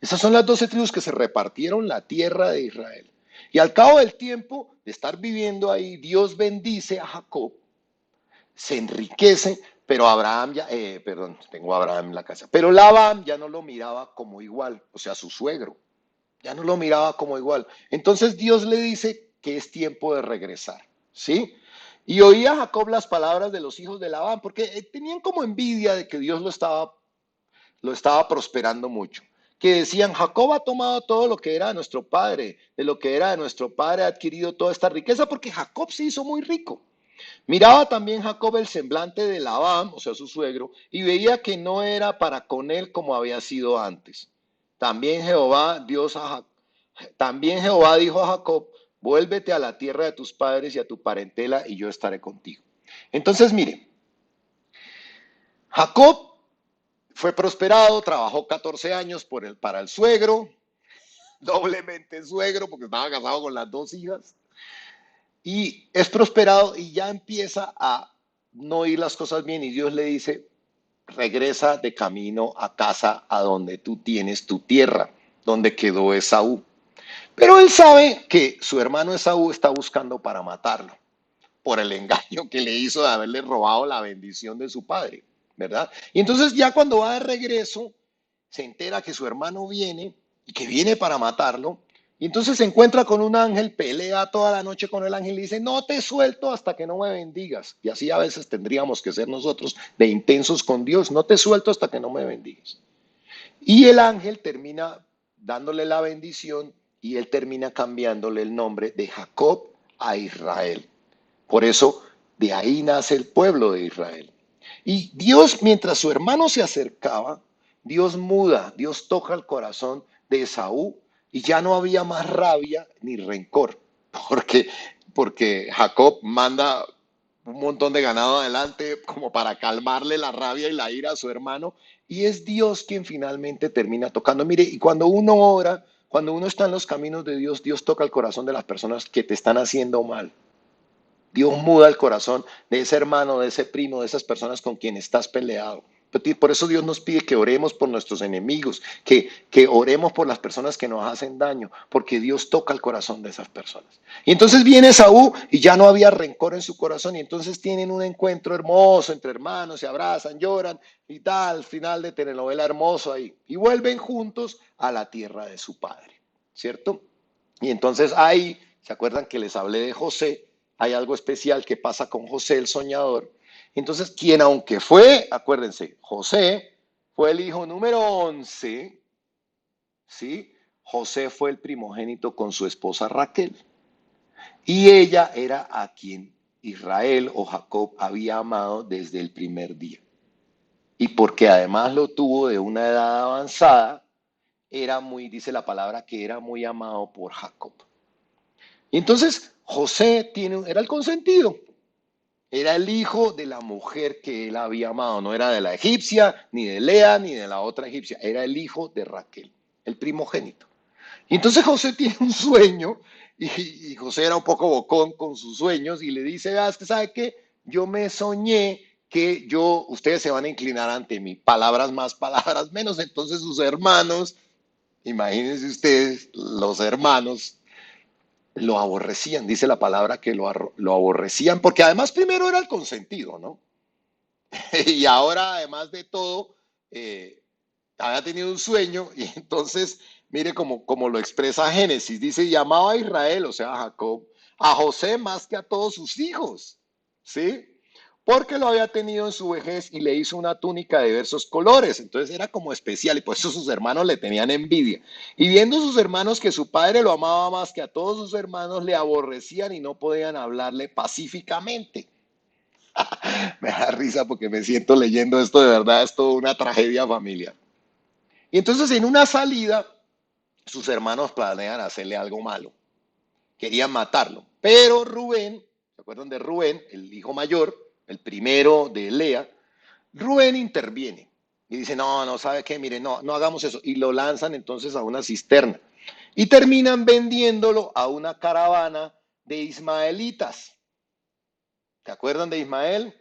Estas son las 12 tribus que se repartieron la tierra de Israel. Y al cabo del tiempo de estar viviendo ahí, Dios bendice a Jacob, se enriquece, pero Abraham ya, perdón, tengo a Abraham en la casa, pero Labán ya no lo miraba como igual, o sea, su suegro, ya no lo miraba como igual. Entonces Dios le dice que es tiempo de regresar, ¿sí? Y oía Jacob las palabras de los hijos de Labán, porque tenían como envidia de que Dios lo estaba prosperando mucho. Que decían, Jacob ha tomado todo lo que era de nuestro padre, de lo que era de nuestro padre ha adquirido toda esta riqueza, porque Jacob se hizo muy rico. Miraba también Jacob el semblante de Labán, o sea, su suegro, y veía que no era para con él como había sido antes. También Jehová dijo a Jacob, vuélvete a la tierra de tus padres y a tu parentela, y yo estaré contigo. Entonces, mire, Jacob fue prosperado, trabajó 14 años para el suegro, doblemente suegro, porque estaba casado con las dos hijas, y es prosperado y ya empieza a no ir las cosas bien, y Dios le dice, regresa de camino a casa a donde tú tienes tu tierra, donde quedó Esaú. Pero él sabe que su hermano Esaú está buscando para matarlo por el engaño que le hizo de haberle robado la bendición de su padre, ¿verdad? Y entonces ya cuando va de regreso, se entera que su hermano viene y que viene para matarlo. Y entonces se encuentra con un ángel, pelea toda la noche con el ángel y dice, no te suelto hasta que no me bendigas. Y así a veces tendríamos que ser nosotros de intensos con Dios, no te suelto hasta que no me bendigas. Y el ángel termina dándole la bendición y él termina cambiándole el nombre de Jacob a Israel. Por eso de ahí nace el pueblo de Israel. Y Dios, mientras su hermano se acercaba, Dios muda, Dios toca el corazón de Esaú y ya no había más rabia ni rencor, porque, porque Jacob manda un montón de ganado adelante como para calmarle la rabia y la ira a su hermano, y es Dios quien finalmente termina tocando. Mire, y cuando uno ora, cuando uno está en los caminos de Dios, Dios toca el corazón de las personas que te están haciendo mal. Dios muda el corazón de ese hermano, de ese primo, de esas personas con quien estás peleado. Por eso Dios nos pide que oremos por nuestros enemigos, que oremos por las personas que nos hacen daño, porque Dios toca el corazón de esas personas. Y entonces viene Saúl y ya no había rencor en su corazón y entonces tienen un encuentro hermoso entre hermanos, se abrazan, lloran y tal, final de telenovela hermoso ahí. Y vuelven juntos a la tierra de su padre, ¿cierto? Y entonces ahí, ¿se acuerdan que les hablé de José? Hay algo especial que pasa con José el soñador. Entonces, quien aunque fue, acuérdense, José fue el hijo número 11, ¿sí? José fue el primogénito con su esposa Raquel. Y ella era a quien Israel o Jacob había amado desde el primer día. Y porque además lo tuvo de una edad avanzada, era muy, dice la palabra, que era muy amado por Jacob. Y entonces José era el consentido, era el hijo de la mujer que él había amado, no era de la egipcia, ni de Lea, ni de la otra egipcia, era el hijo de Raquel, el primogénito. Y entonces José tiene un sueño, y José era un poco bocón con sus sueños, y le dice, ah, ¿usted sabe qué? Yo me soñé que ustedes se van a inclinar ante mí, palabras más, palabras menos, entonces sus hermanos, imagínense ustedes, los hermanos, lo aborrecían, dice la palabra que lo aborrecían, porque además primero era el consentido, ¿no? Y ahora, además de todo, eh, había tenido un sueño y entonces, mire cómo lo expresa Génesis, dice, llamaba a Israel, o sea, a Jacob, a José más que a todos sus hijos, ¿sí? Porque lo había tenido en su vejez y le hizo una túnica de diversos colores, entonces era como especial y por eso sus hermanos le tenían envidia. Y viendo sus hermanos que su padre lo amaba más que a todos sus hermanos, le aborrecían y no podían hablarle pacíficamente. Me da risa porque me siento leyendo esto, de verdad es toda una tragedia familiar. Y entonces en una salida, sus hermanos planean hacerle algo malo. Querían matarlo. Pero Rubén, ¿se acuerdan de Rubén, el hijo mayor, el primero de Lea? Rubén interviene y dice, no, no, ¿sabe qué? Mire, no, no hagamos eso. Y lo lanzan entonces a una cisterna. Y terminan vendiéndolo a una caravana de ismaelitas. ¿Se acuerdan de Ismael?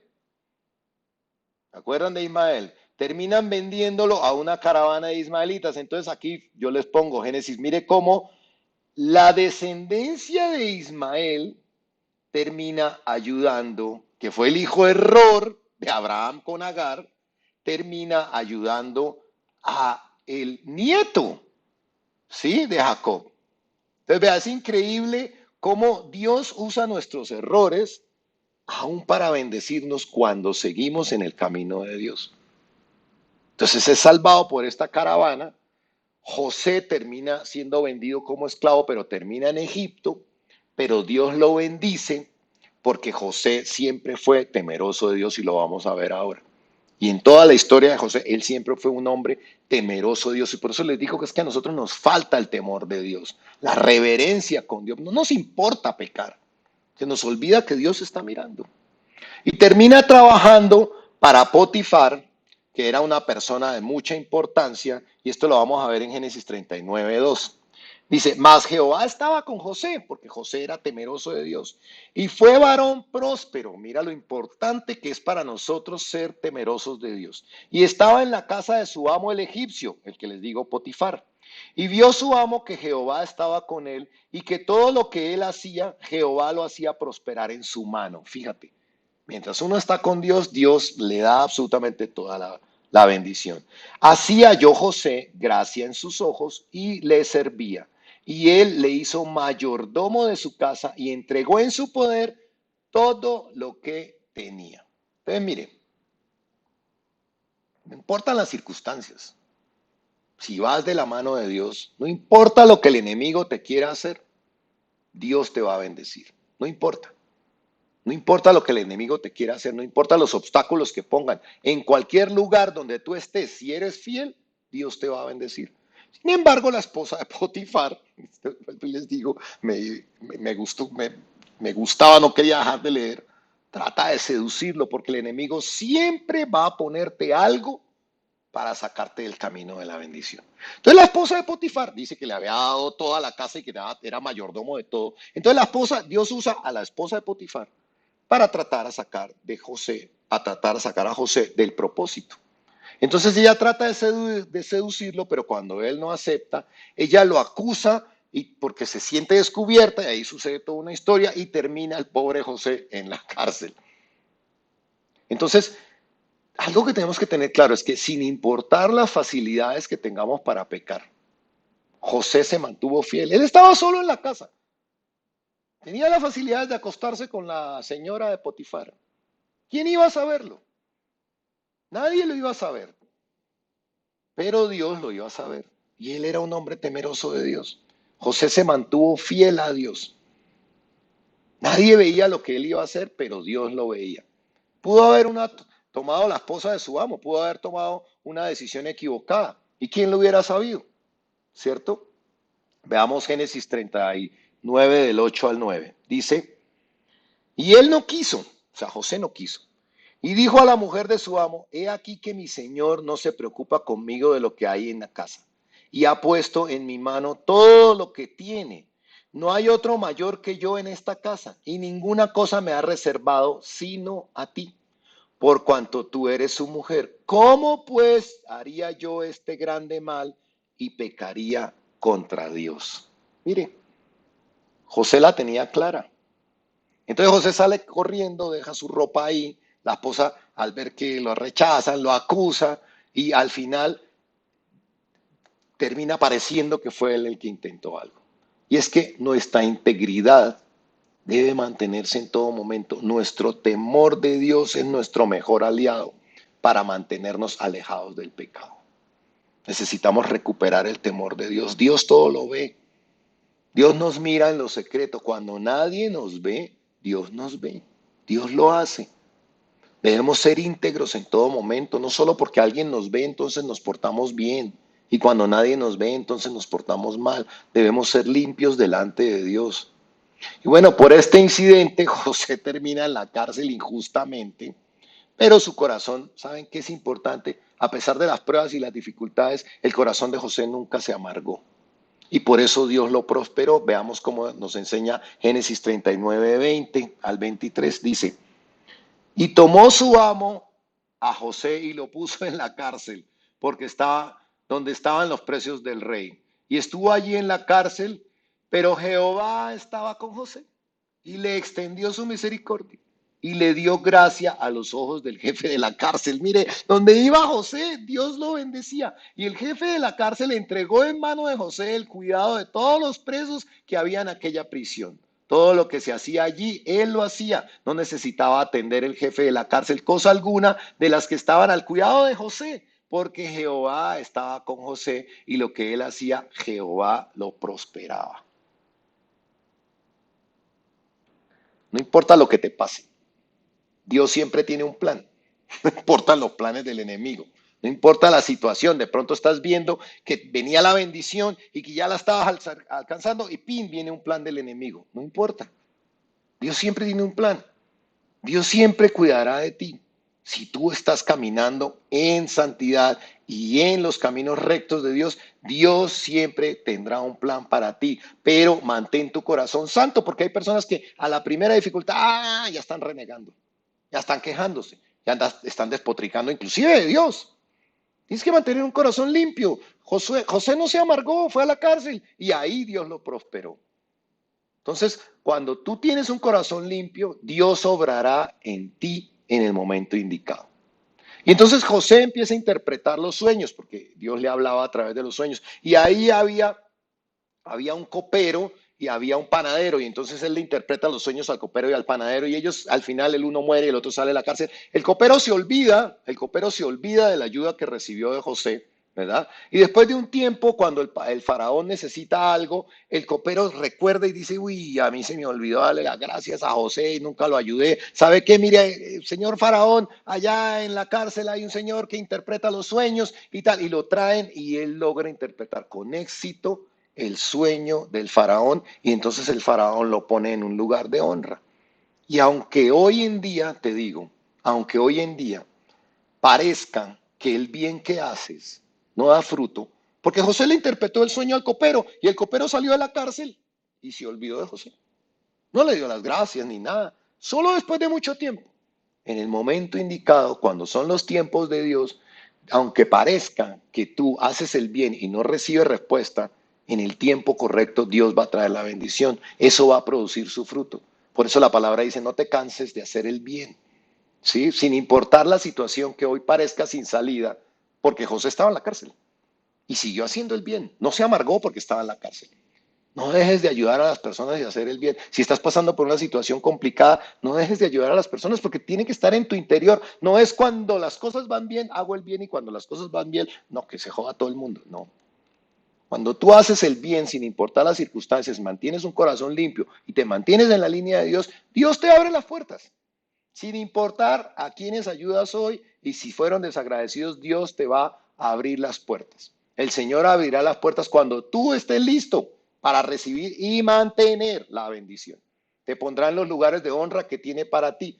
¿Se acuerdan de Ismael? Terminan vendiéndolo a una caravana de ismaelitas. Entonces aquí yo les pongo Génesis. Mire cómo la descendencia de Ismael termina ayudando, que fue el hijo error de Abraham con Agar, termina ayudando a el nieto, ¿sí? De Jacob. Entonces, vea, es increíble cómo Dios usa nuestros errores aún para bendecirnos cuando seguimos en el camino de Dios. Entonces es salvado por esta caravana. José termina siendo vendido como esclavo, pero termina en Egipto, pero Dios lo bendice porque José siempre fue temeroso de Dios y lo vamos a ver ahora. Y en toda la historia de José, él siempre fue un hombre temeroso de Dios. Y por eso les digo que es que a nosotros nos falta el temor de Dios, la reverencia con Dios. No nos importa pecar, se nos olvida que Dios está mirando. Y termina trabajando para Potifar, que era una persona de mucha importancia, y esto lo vamos a ver en Génesis 39:2. Dice, mas Jehová estaba con José, porque José era temeroso de Dios, y fue varón próspero. Mira lo importante que es para nosotros ser temerosos de Dios. Y estaba en la casa de su amo el egipcio, el que les digo Potifar. Y vio su amo que Jehová estaba con él, y que todo lo que él hacía, Jehová lo hacía prosperar en su mano. Fíjate. Mientras uno está con Dios, Dios le da absolutamente toda la bendición. Así halló José gracia en sus ojos y le servía. Y él le hizo mayordomo de su casa y entregó en su poder todo lo que tenía. Entonces, mire, no importan las circunstancias. Si vas de la mano de Dios, no importa lo que el enemigo te quiera hacer, Dios te va a bendecir. No importa. No importa lo que el enemigo te quiera hacer, no importa los obstáculos que pongan. En cualquier lugar donde tú estés, si eres fiel, Dios te va a bendecir. Sin embargo, la esposa de Potifar, les digo, me gustó, me gustaba, no quería dejar de leer, trata de seducirlo porque el enemigo siempre va a ponerte algo para sacarte del camino de la bendición. Entonces la esposa de Potifar dice que le había dado toda la casa y que era mayordomo de todo. Entonces la esposa, Dios usa a la esposa de Potifar para tratar a sacar de José, a tratar a sacar a José del propósito. Entonces ella trata de seducirlo, pero cuando él no acepta, ella lo acusa y porque se siente descubierta y ahí sucede toda una historia y termina el pobre José en la cárcel. Entonces, algo que tenemos que tener claro es que sin importar las facilidades que tengamos para pecar, José se mantuvo fiel. Él estaba solo en la casa. Tenía las facilidades de acostarse con la señora de Potifar. ¿Quién iba a saberlo? Nadie lo iba a saber, pero Dios lo iba a saber. Y él era un hombre temeroso de Dios. José se mantuvo fiel a Dios. Nadie veía lo que él iba a hacer, pero Dios lo veía. Pudo haber tomado la esposa de su amo, pudo haber tomado una decisión equivocada. ¿Y quién lo hubiera sabido? ¿Cierto? Veamos Génesis 39 del 8 al 9. Dice, y él no quiso, o sea, José no quiso. Y dijo a la mujer de su amo, he aquí que mi señor no se preocupa conmigo de lo que hay en la casa, y ha puesto en mi mano todo lo que tiene. No hay otro mayor que yo en esta casa, y ninguna cosa me ha reservado sino a ti, por cuanto tú eres su mujer. ¿Cómo pues haría yo este grande mal y pecaría contra Dios? Mire, José la tenía clara. Entonces José sale corriendo, deja su ropa ahí, la esposa al ver que lo rechazan, lo acusa y al final termina pareciendo que fue él el que intentó algo. Y es que nuestra integridad debe mantenerse en todo momento. Nuestro temor de Dios es nuestro mejor aliado para mantenernos alejados del pecado. Necesitamos recuperar el temor de Dios. Dios todo lo ve. Dios nos mira en lo secreto. Cuando nadie nos ve, Dios nos ve. Dios lo hace. Debemos ser íntegros en todo momento, no solo porque alguien nos ve, entonces nos portamos bien. Y cuando nadie nos ve, entonces nos portamos mal. Debemos ser limpios delante de Dios. Y bueno, por este incidente, José termina en la cárcel injustamente, pero su corazón, ¿saben qué es importante? A pesar de las pruebas y las dificultades, el corazón de José nunca se amargó. Y por eso Dios lo prosperó. Veamos cómo nos enseña Génesis 39, 20 al 23. Dice, y tomó su amo a José y lo puso en la cárcel, porque estaba donde estaban los precios del rey. Y estuvo allí en la cárcel, pero Jehová estaba con José y le extendió su misericordia y le dio gracia a los ojos del jefe de la cárcel. Mire, donde iba José, Dios lo bendecía. Y el jefe de la cárcel entregó en mano de José el cuidado de todos los presos que había en aquella prisión. Todo lo que se hacía allí, él lo hacía. No necesitaba atender el jefe de la cárcel cosa alguna de las que estaban al cuidado de José, porque Jehová estaba con José y lo que él hacía, Jehová lo prosperaba. No importa lo que te pase, Dios siempre tiene un plan. No importan los planes del enemigo. No importa la situación. De pronto estás viendo que venía la bendición y que ya la estabas alcanzando y ¡pin! Viene un plan del enemigo. No importa. Dios siempre tiene un plan. Dios siempre cuidará de ti. Si tú estás caminando en santidad y en los caminos rectos de Dios, Dios siempre tendrá un plan para ti. Pero mantén tu corazón santo, porque hay personas que a la primera dificultad, ya están renegando, ya están quejándose, están despotricando inclusive de Dios. Tienes que mantener un corazón limpio. José no se amargó, fue a la cárcel y ahí Dios lo prosperó. Entonces, cuando tú tienes un corazón limpio, Dios obrará en ti en el momento indicado. Y entonces José empieza a interpretar los sueños, porque Dios le hablaba a través de los sueños. Y ahí había un copero y había un panadero, y entonces él le interpreta los sueños al copero y al panadero, y ellos al final el uno muere y el otro sale de la cárcel. El copero se olvida de la ayuda que recibió de José, ¿verdad? Y después de un tiempo, cuando el faraón necesita algo, el copero recuerda y dice, uy, a mí se me olvidó darle las gracias a José y nunca lo ayudé. ¿Sabe qué? Mire, señor faraón, allá en la cárcel hay un señor que interpreta los sueños y tal, y lo traen y él logra interpretar con éxito el sueño del faraón y entonces el faraón lo pone en un lugar de honra. Y aunque hoy en día, te digo, aunque hoy en día parezca que el bien que haces no da fruto, porque José le interpretó el sueño al copero y el copero salió de la cárcel y se olvidó de José. No le dio las gracias ni nada, solo después de mucho tiempo. En el momento indicado, cuando son los tiempos de Dios, aunque parezca que tú haces el bien y no recibes respuesta, en el tiempo correcto Dios va a traer la bendición. Eso va a producir su fruto. Por eso la palabra dice, no te canses de hacer el bien, ¿sí? Sin importar la situación que hoy parezca sin salida, porque José estaba en la cárcel y siguió haciendo el bien. No se amargó porque estaba en la cárcel. No dejes de ayudar a las personas y hacer el bien. Si estás pasando por una situación complicada, no dejes de ayudar a las personas porque tiene que estar en tu interior. No es cuando las cosas van bien, hago el bien y cuando las cosas van bien, no, que se joda todo el mundo. No. Cuando tú haces el bien sin importar las circunstancias, mantienes un corazón limpio y te mantienes en la línea de Dios, Dios te abre las puertas. Sin importar a quienes ayudas hoy y si fueron desagradecidos, Dios te va a abrir las puertas. El Señor abrirá las puertas cuando tú estés listo para recibir y mantener la bendición. Te pondrá en los lugares de honra que tiene para ti.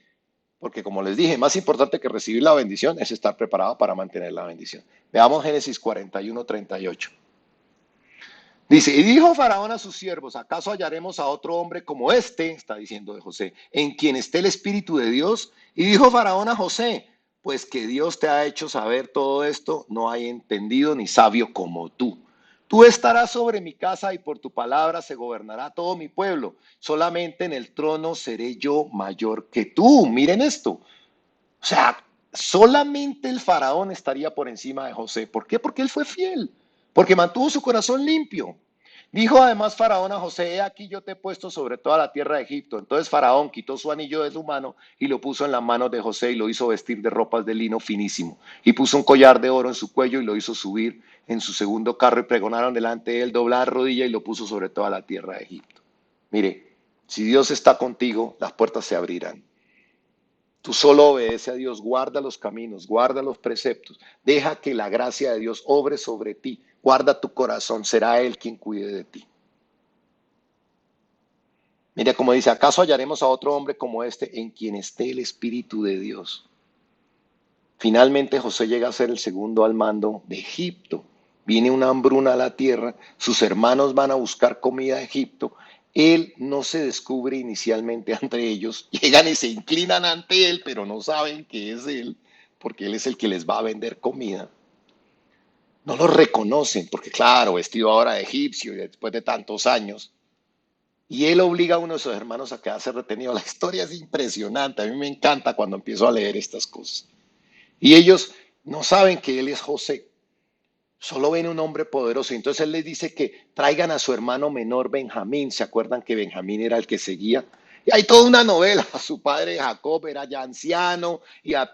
Porque como les dije, más importante que recibir la bendición es estar preparado para mantener la bendición. Veamos Génesis 41:38. Dice, y dijo Faraón a sus siervos, ¿acaso hallaremos a otro hombre como este? Está diciendo de José, en quien esté el Espíritu de Dios. Y dijo Faraón a José, pues que Dios te ha hecho saber todo esto, no hay entendido ni sabio como tú. Tú estarás sobre mi casa y por tu palabra se gobernará todo mi pueblo. Solamente en el trono seré yo mayor que tú. Miren esto. O sea, solamente el faraón estaría por encima de José. ¿Por qué? Porque él fue fiel, porque mantuvo su corazón limpio. Dijo además Faraón a José, he aquí yo te he puesto sobre toda la tierra de Egipto. Entonces Faraón quitó su anillo de su mano y lo puso en las manos de José y lo hizo vestir de ropas de lino finísimo. Y puso un collar de oro en su cuello y lo hizo subir en su segundo carro y pregonaron delante de él doblar rodilla y lo puso sobre toda la tierra de Egipto. Mire, si Dios está contigo, las puertas se abrirán. Tú solo obedece a Dios, guarda los caminos, guarda los preceptos, deja que la gracia de Dios obre sobre ti, guarda tu corazón, será Él quien cuide de ti. Mira como dice, ¿acaso hallaremos a otro hombre como este en quien esté el Espíritu de Dios? Finalmente José llega a ser el segundo al mando de Egipto. Viene una hambruna a la tierra, sus hermanos van a buscar comida a Egipto. Él no se descubre inicialmente ante ellos, llegan y se inclinan ante él, pero no saben que es él, porque él es el que les va a vender comida. No lo reconocen, porque claro, vestido ahora de egipcio y después de tantos años. Y él obliga a uno de sus hermanos a quedarse retenido. La historia es impresionante, a mí me encanta cuando empiezo a leer estas cosas. Y ellos no saben que él es José, solo ven un hombre poderoso. Entonces él les dice que traigan a su hermano menor Benjamín. ¿Se acuerdan que Benjamín era el que seguía? Y hay toda una novela. Su padre Jacob era ya anciano,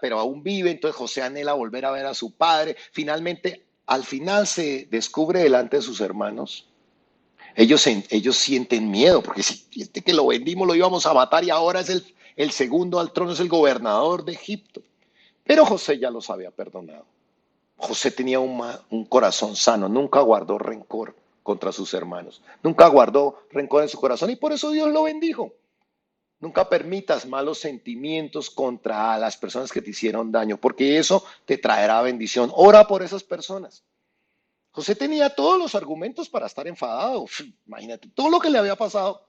pero aún vive. Entonces José anhela volver a ver a su padre. Finalmente, al final se descubre delante de sus hermanos. Ellos sienten miedo, porque si este que lo vendimos lo íbamos a matar y ahora es el segundo al trono, es el gobernador de Egipto. Pero José ya los había perdonado. José tenía un corazón sano, nunca guardó rencor contra sus hermanos, nunca guardó rencor en su corazón y por eso Dios lo bendijo. Nunca permitas malos sentimientos contra las personas que te hicieron daño, porque eso te traerá bendición. Ora por esas personas. José tenía todos los argumentos para estar enfadado. Imagínate, todo lo que le había pasado.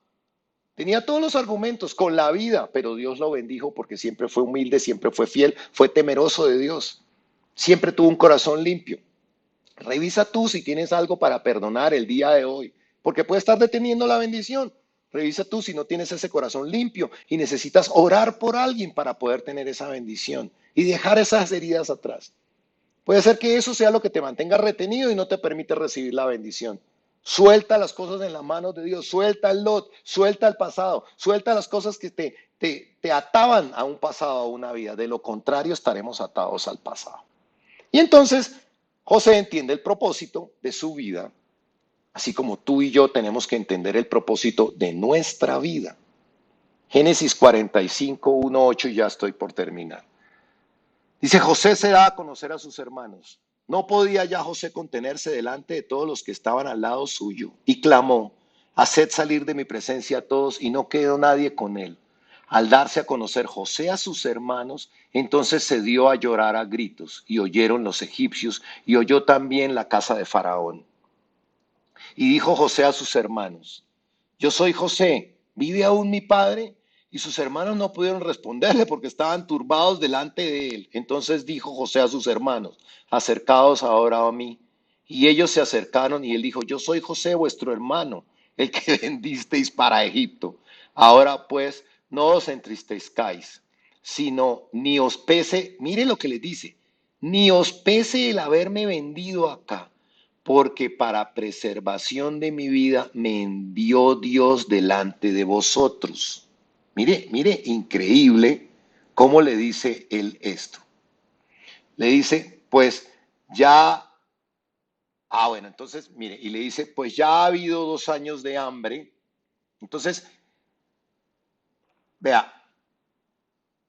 Tenía todos los argumentos con la vida, pero Dios lo bendijo porque siempre fue humilde, siempre fue fiel, fue temeroso de Dios. Siempre tuvo un corazón limpio. Revisa tú si tienes algo para perdonar el día de hoy, porque puede estar deteniendo la bendición. Revisa tú si no tienes ese corazón limpio y necesitas orar por alguien para poder tener esa bendición y dejar esas heridas atrás. Puede ser que eso sea lo que te mantenga retenido y no te permite recibir la bendición. Suelta las cosas en las manos de Dios, suelta el lot, suelta el pasado, suelta las cosas que te ataban a un pasado, a una vida. De lo contrario, estaremos atados al pasado. Y entonces José entiende el propósito de su vida, así como tú y yo tenemos que entender el propósito de nuestra vida. Génesis 45, 1, 8, y ya estoy por terminar. Dice, José se da a conocer a sus hermanos. No podía ya José contenerse delante de todos los que estaban al lado suyo, y clamó, haced salir de mi presencia a todos, y no quedó nadie con él. Al darse a conocer José a sus hermanos, entonces se dio a llorar a gritos, y oyeron los egipcios, y oyó también la casa de Faraón. Y dijo José a sus hermanos, yo soy José, ¿vive aún mi padre? Y sus hermanos no pudieron responderle porque estaban turbados delante de él. Entonces dijo José a sus hermanos, acercaos ahora a mí. Y ellos se acercaron y él dijo, yo soy José vuestro hermano, el que vendisteis para Egipto. Ahora pues, no os entristezcáis, sino ni os pese, mire lo que les dice, ni os pese el haberme vendido acá, porque para preservación de mi vida me envió Dios delante de vosotros. Mire, mire, increíble cómo le dice él esto. Le dice, pues ya, bueno, entonces, mire, y le dice, pues ya ha habido 2 años de hambre. Entonces, vea,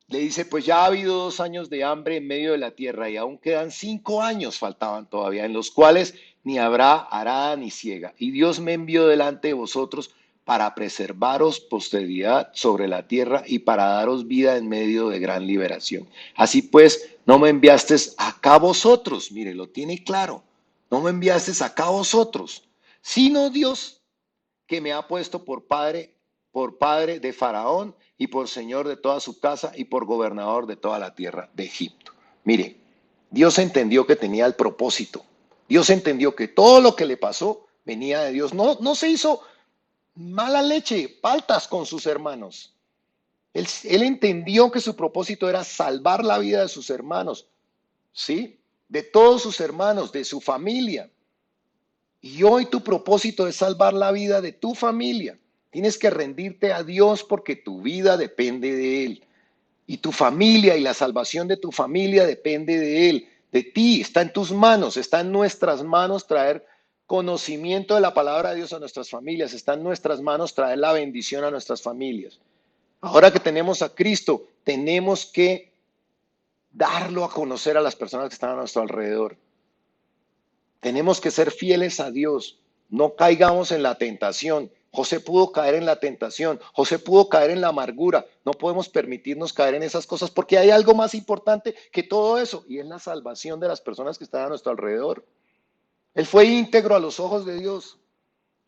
le dice, pues ya ha habido 2 años de hambre en medio de la tierra y aún quedan 5 años, faltaban todavía, en los cuales ni habrá arada ni siega. Y Dios me envió delante de vosotros para preservaros posteridad sobre la tierra y para daros vida en medio de gran liberación. Así pues, no me enviasteis acá vosotros, mire, lo tiene claro, no me enviasteis acá vosotros, sino Dios que me ha puesto por padre de Faraón y por señor de toda su casa y por gobernador de toda la tierra de Egipto. Mire, Dios entendió que tenía el propósito. Dios entendió que todo lo que le pasó venía de Dios. No, no se hizo mala leche, paltas con sus hermanos. Él entendió que su propósito era salvar la vida de sus hermanos, ¿sí? De todos sus hermanos, de su familia. Y hoy tu propósito es salvar la vida de tu familia. Tienes que rendirte a Dios porque tu vida depende de Él. Y tu familia y la salvación de tu familia depende de Él, de ti. Está en tus manos, está en nuestras manos traer conocimiento de la palabra de Dios a nuestras familias. Está en nuestras manos traer la bendición a nuestras familias. Ahora que tenemos a Cristo, tenemos que darlo a conocer a las personas que están a nuestro alrededor. Tenemos que ser fieles a Dios. No caigamos en la tentación. José pudo caer en la tentación. José pudo caer en la amargura. No podemos permitirnos caer en esas cosas porque hay algo más importante que todo eso y es la salvación de las personas que están a nuestro alrededor. Él fue íntegro a los ojos de Dios.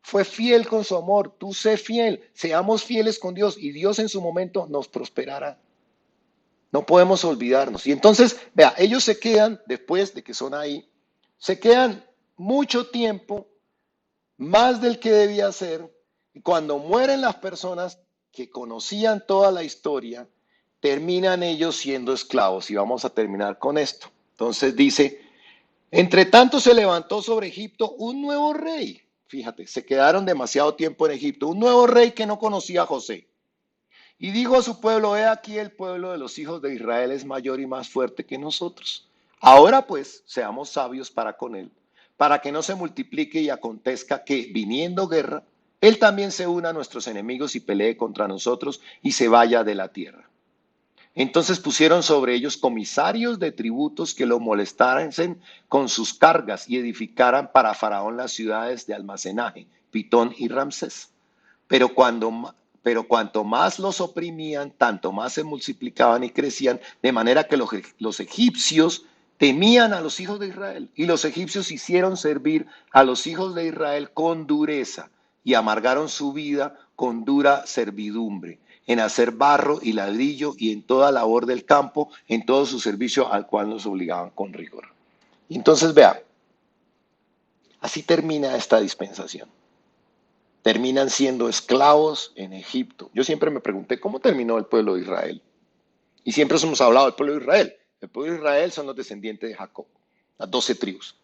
Fue fiel con su amor. Tú sé fiel. Seamos fieles con Dios y Dios en su momento nos prosperará. No podemos olvidarnos. Y entonces, vea, ellos se quedan, después de que son ahí, se quedan mucho tiempo, más del que debía ser, y cuando mueren las personas que conocían toda la historia, terminan ellos siendo esclavos. Y vamos a terminar con esto. Entonces dice, entre tanto se levantó sobre Egipto un nuevo rey. Fíjate, se quedaron demasiado tiempo en Egipto. Un nuevo rey que no conocía a José. Y dijo a su pueblo, he aquí el pueblo de los hijos de Israel es mayor y más fuerte que nosotros. Ahora pues, seamos sabios para con él, para que no se multiplique y acontezca que, viniendo guerra, él también se una a nuestros enemigos y pelee contra nosotros y se vaya de la tierra. Entonces pusieron sobre ellos comisarios de tributos que lo molestaran con sus cargas y edificaran para Faraón las ciudades de almacenaje, Pitón y Ramsés. Pero cuanto más los oprimían, tanto más se multiplicaban y crecían, de manera que los egipcios temían a los hijos de Israel. Y los egipcios hicieron servir a los hijos de Israel con dureza y amargaron su vida con dura servidumbre, en hacer barro y ladrillo y en toda labor del campo, en todo su servicio al cual nos obligaban con rigor. Y entonces vea, así termina esta dispensación. Terminan siendo esclavos en Egipto. Yo siempre me pregunté, ¿cómo terminó el pueblo de Israel? Y siempre hemos hablado del pueblo de Israel. El pueblo de Israel son los descendientes de Jacob, las 12 tribus.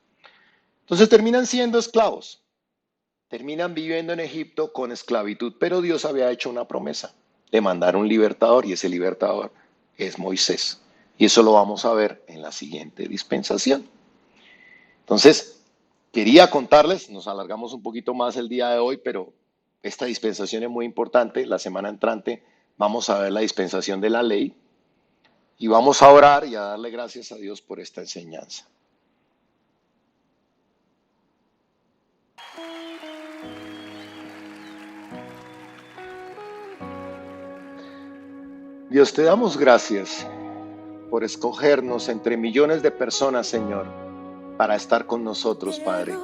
Entonces terminan siendo esclavos. Terminan viviendo en Egipto con esclavitud, pero Dios había hecho una promesa de mandar un libertador y ese libertador es Moisés. Y eso lo vamos a ver en la siguiente dispensación. Entonces, quería contarles, nos alargamos un poquito más el día de hoy, pero esta dispensación es muy importante. La semana entrante vamos a ver la dispensación de la ley y vamos a orar y a darle gracias a Dios por esta enseñanza. Dios, te damos gracias por escogernos entre millones de personas, Señor, para estar con nosotros, Padre.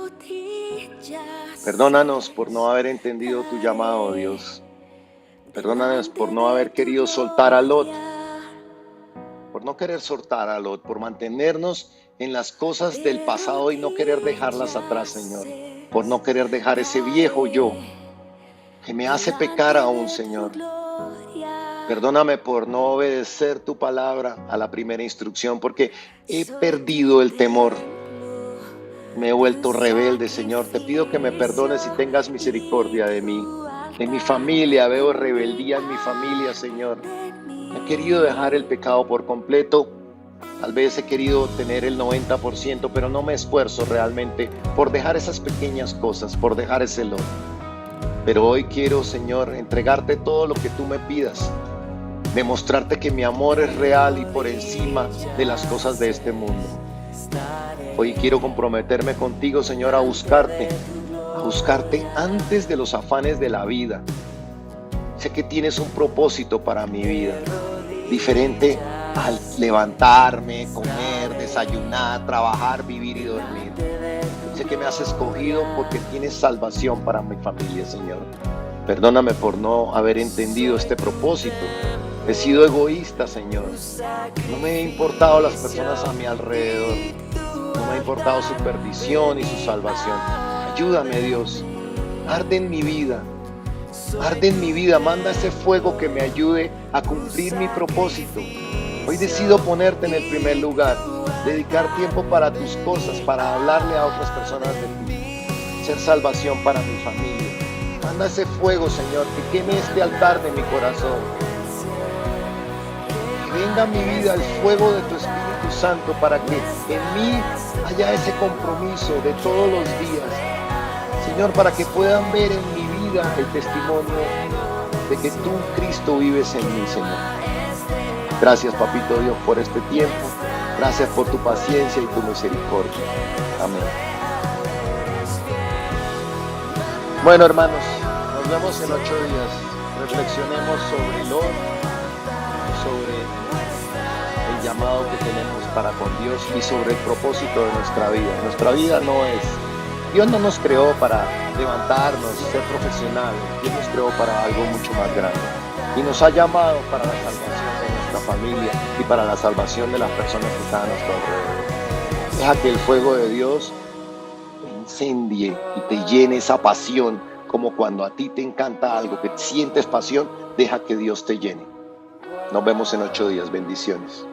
Perdónanos por no haber entendido tu llamado, Dios. Perdóname por no haber querido soltar a Lot, por no querer soltar a Lot, por mantenernos en las cosas del pasado y no querer dejarlas atrás, Señor. Por no querer dejar ese viejo yo que me hace pecar aún, Señor. Perdóname por no obedecer tu palabra a la primera instrucción, porque he perdido el temor. Me he vuelto rebelde, Señor. Te pido que me perdones y tengas misericordia de mí. En mi familia, veo rebeldía en mi familia, Señor. He querido dejar el pecado por completo. Tal vez he querido tener el 90%, pero no me esfuerzo realmente por dejar esas pequeñas cosas, por dejar ese lodo. Pero hoy quiero, Señor, entregarte todo lo que tú me pidas. Demostrarte que mi amor es real y por encima de las cosas de este mundo. Hoy quiero comprometerme contigo, Señor, a buscarte antes de los afanes de la vida. Sé que tienes un propósito para mi vida, diferente al levantarme, comer, desayunar, trabajar, vivir y dormir. Sé que me has escogido porque tienes salvación para mi familia, Señor. Perdóname por no haber entendido este propósito. He sido egoísta, Señor. No me ha importado las personas a mi alrededor. No me ha importado su perdición y su salvación. Ayúdame, Dios. Arde en mi vida. Arde en mi vida. Manda ese fuego que me ayude a cumplir mi propósito. Hoy decido ponerte en el primer lugar. Dedicar tiempo para tus cosas, para hablarle a otras personas de ti. Ser salvación para mi familia. Manda ese fuego, Señor, que queme este altar de mi corazón. Que venga a mi vida el fuego de tu Espíritu Santo para que en mí haya ese compromiso de todos los días. Señor, para que puedan ver en mi vida el testimonio de que tú, Cristo, vives en mí, Señor. Gracias, Papito Dios, por este tiempo. Gracias por tu paciencia y tu misericordia. Amén. Bueno, hermanos, nos vemos en 8 días. Reflexionemos sobre sobre el llamado que tenemos para con Dios y sobre el propósito de nuestra vida. Nuestra vida Dios no nos creó para levantarnos, ser profesionales. Dios nos creó para algo mucho más grande. Y nos ha llamado para la salvación de nuestra familia y para la salvación de las personas que están a nuestro alrededor. Deja que el fuego de Dios te incendie y te llene esa pasión, como cuando a ti te encanta algo, que sientes pasión, deja que Dios te llene. Nos vemos en 8 días. Bendiciones.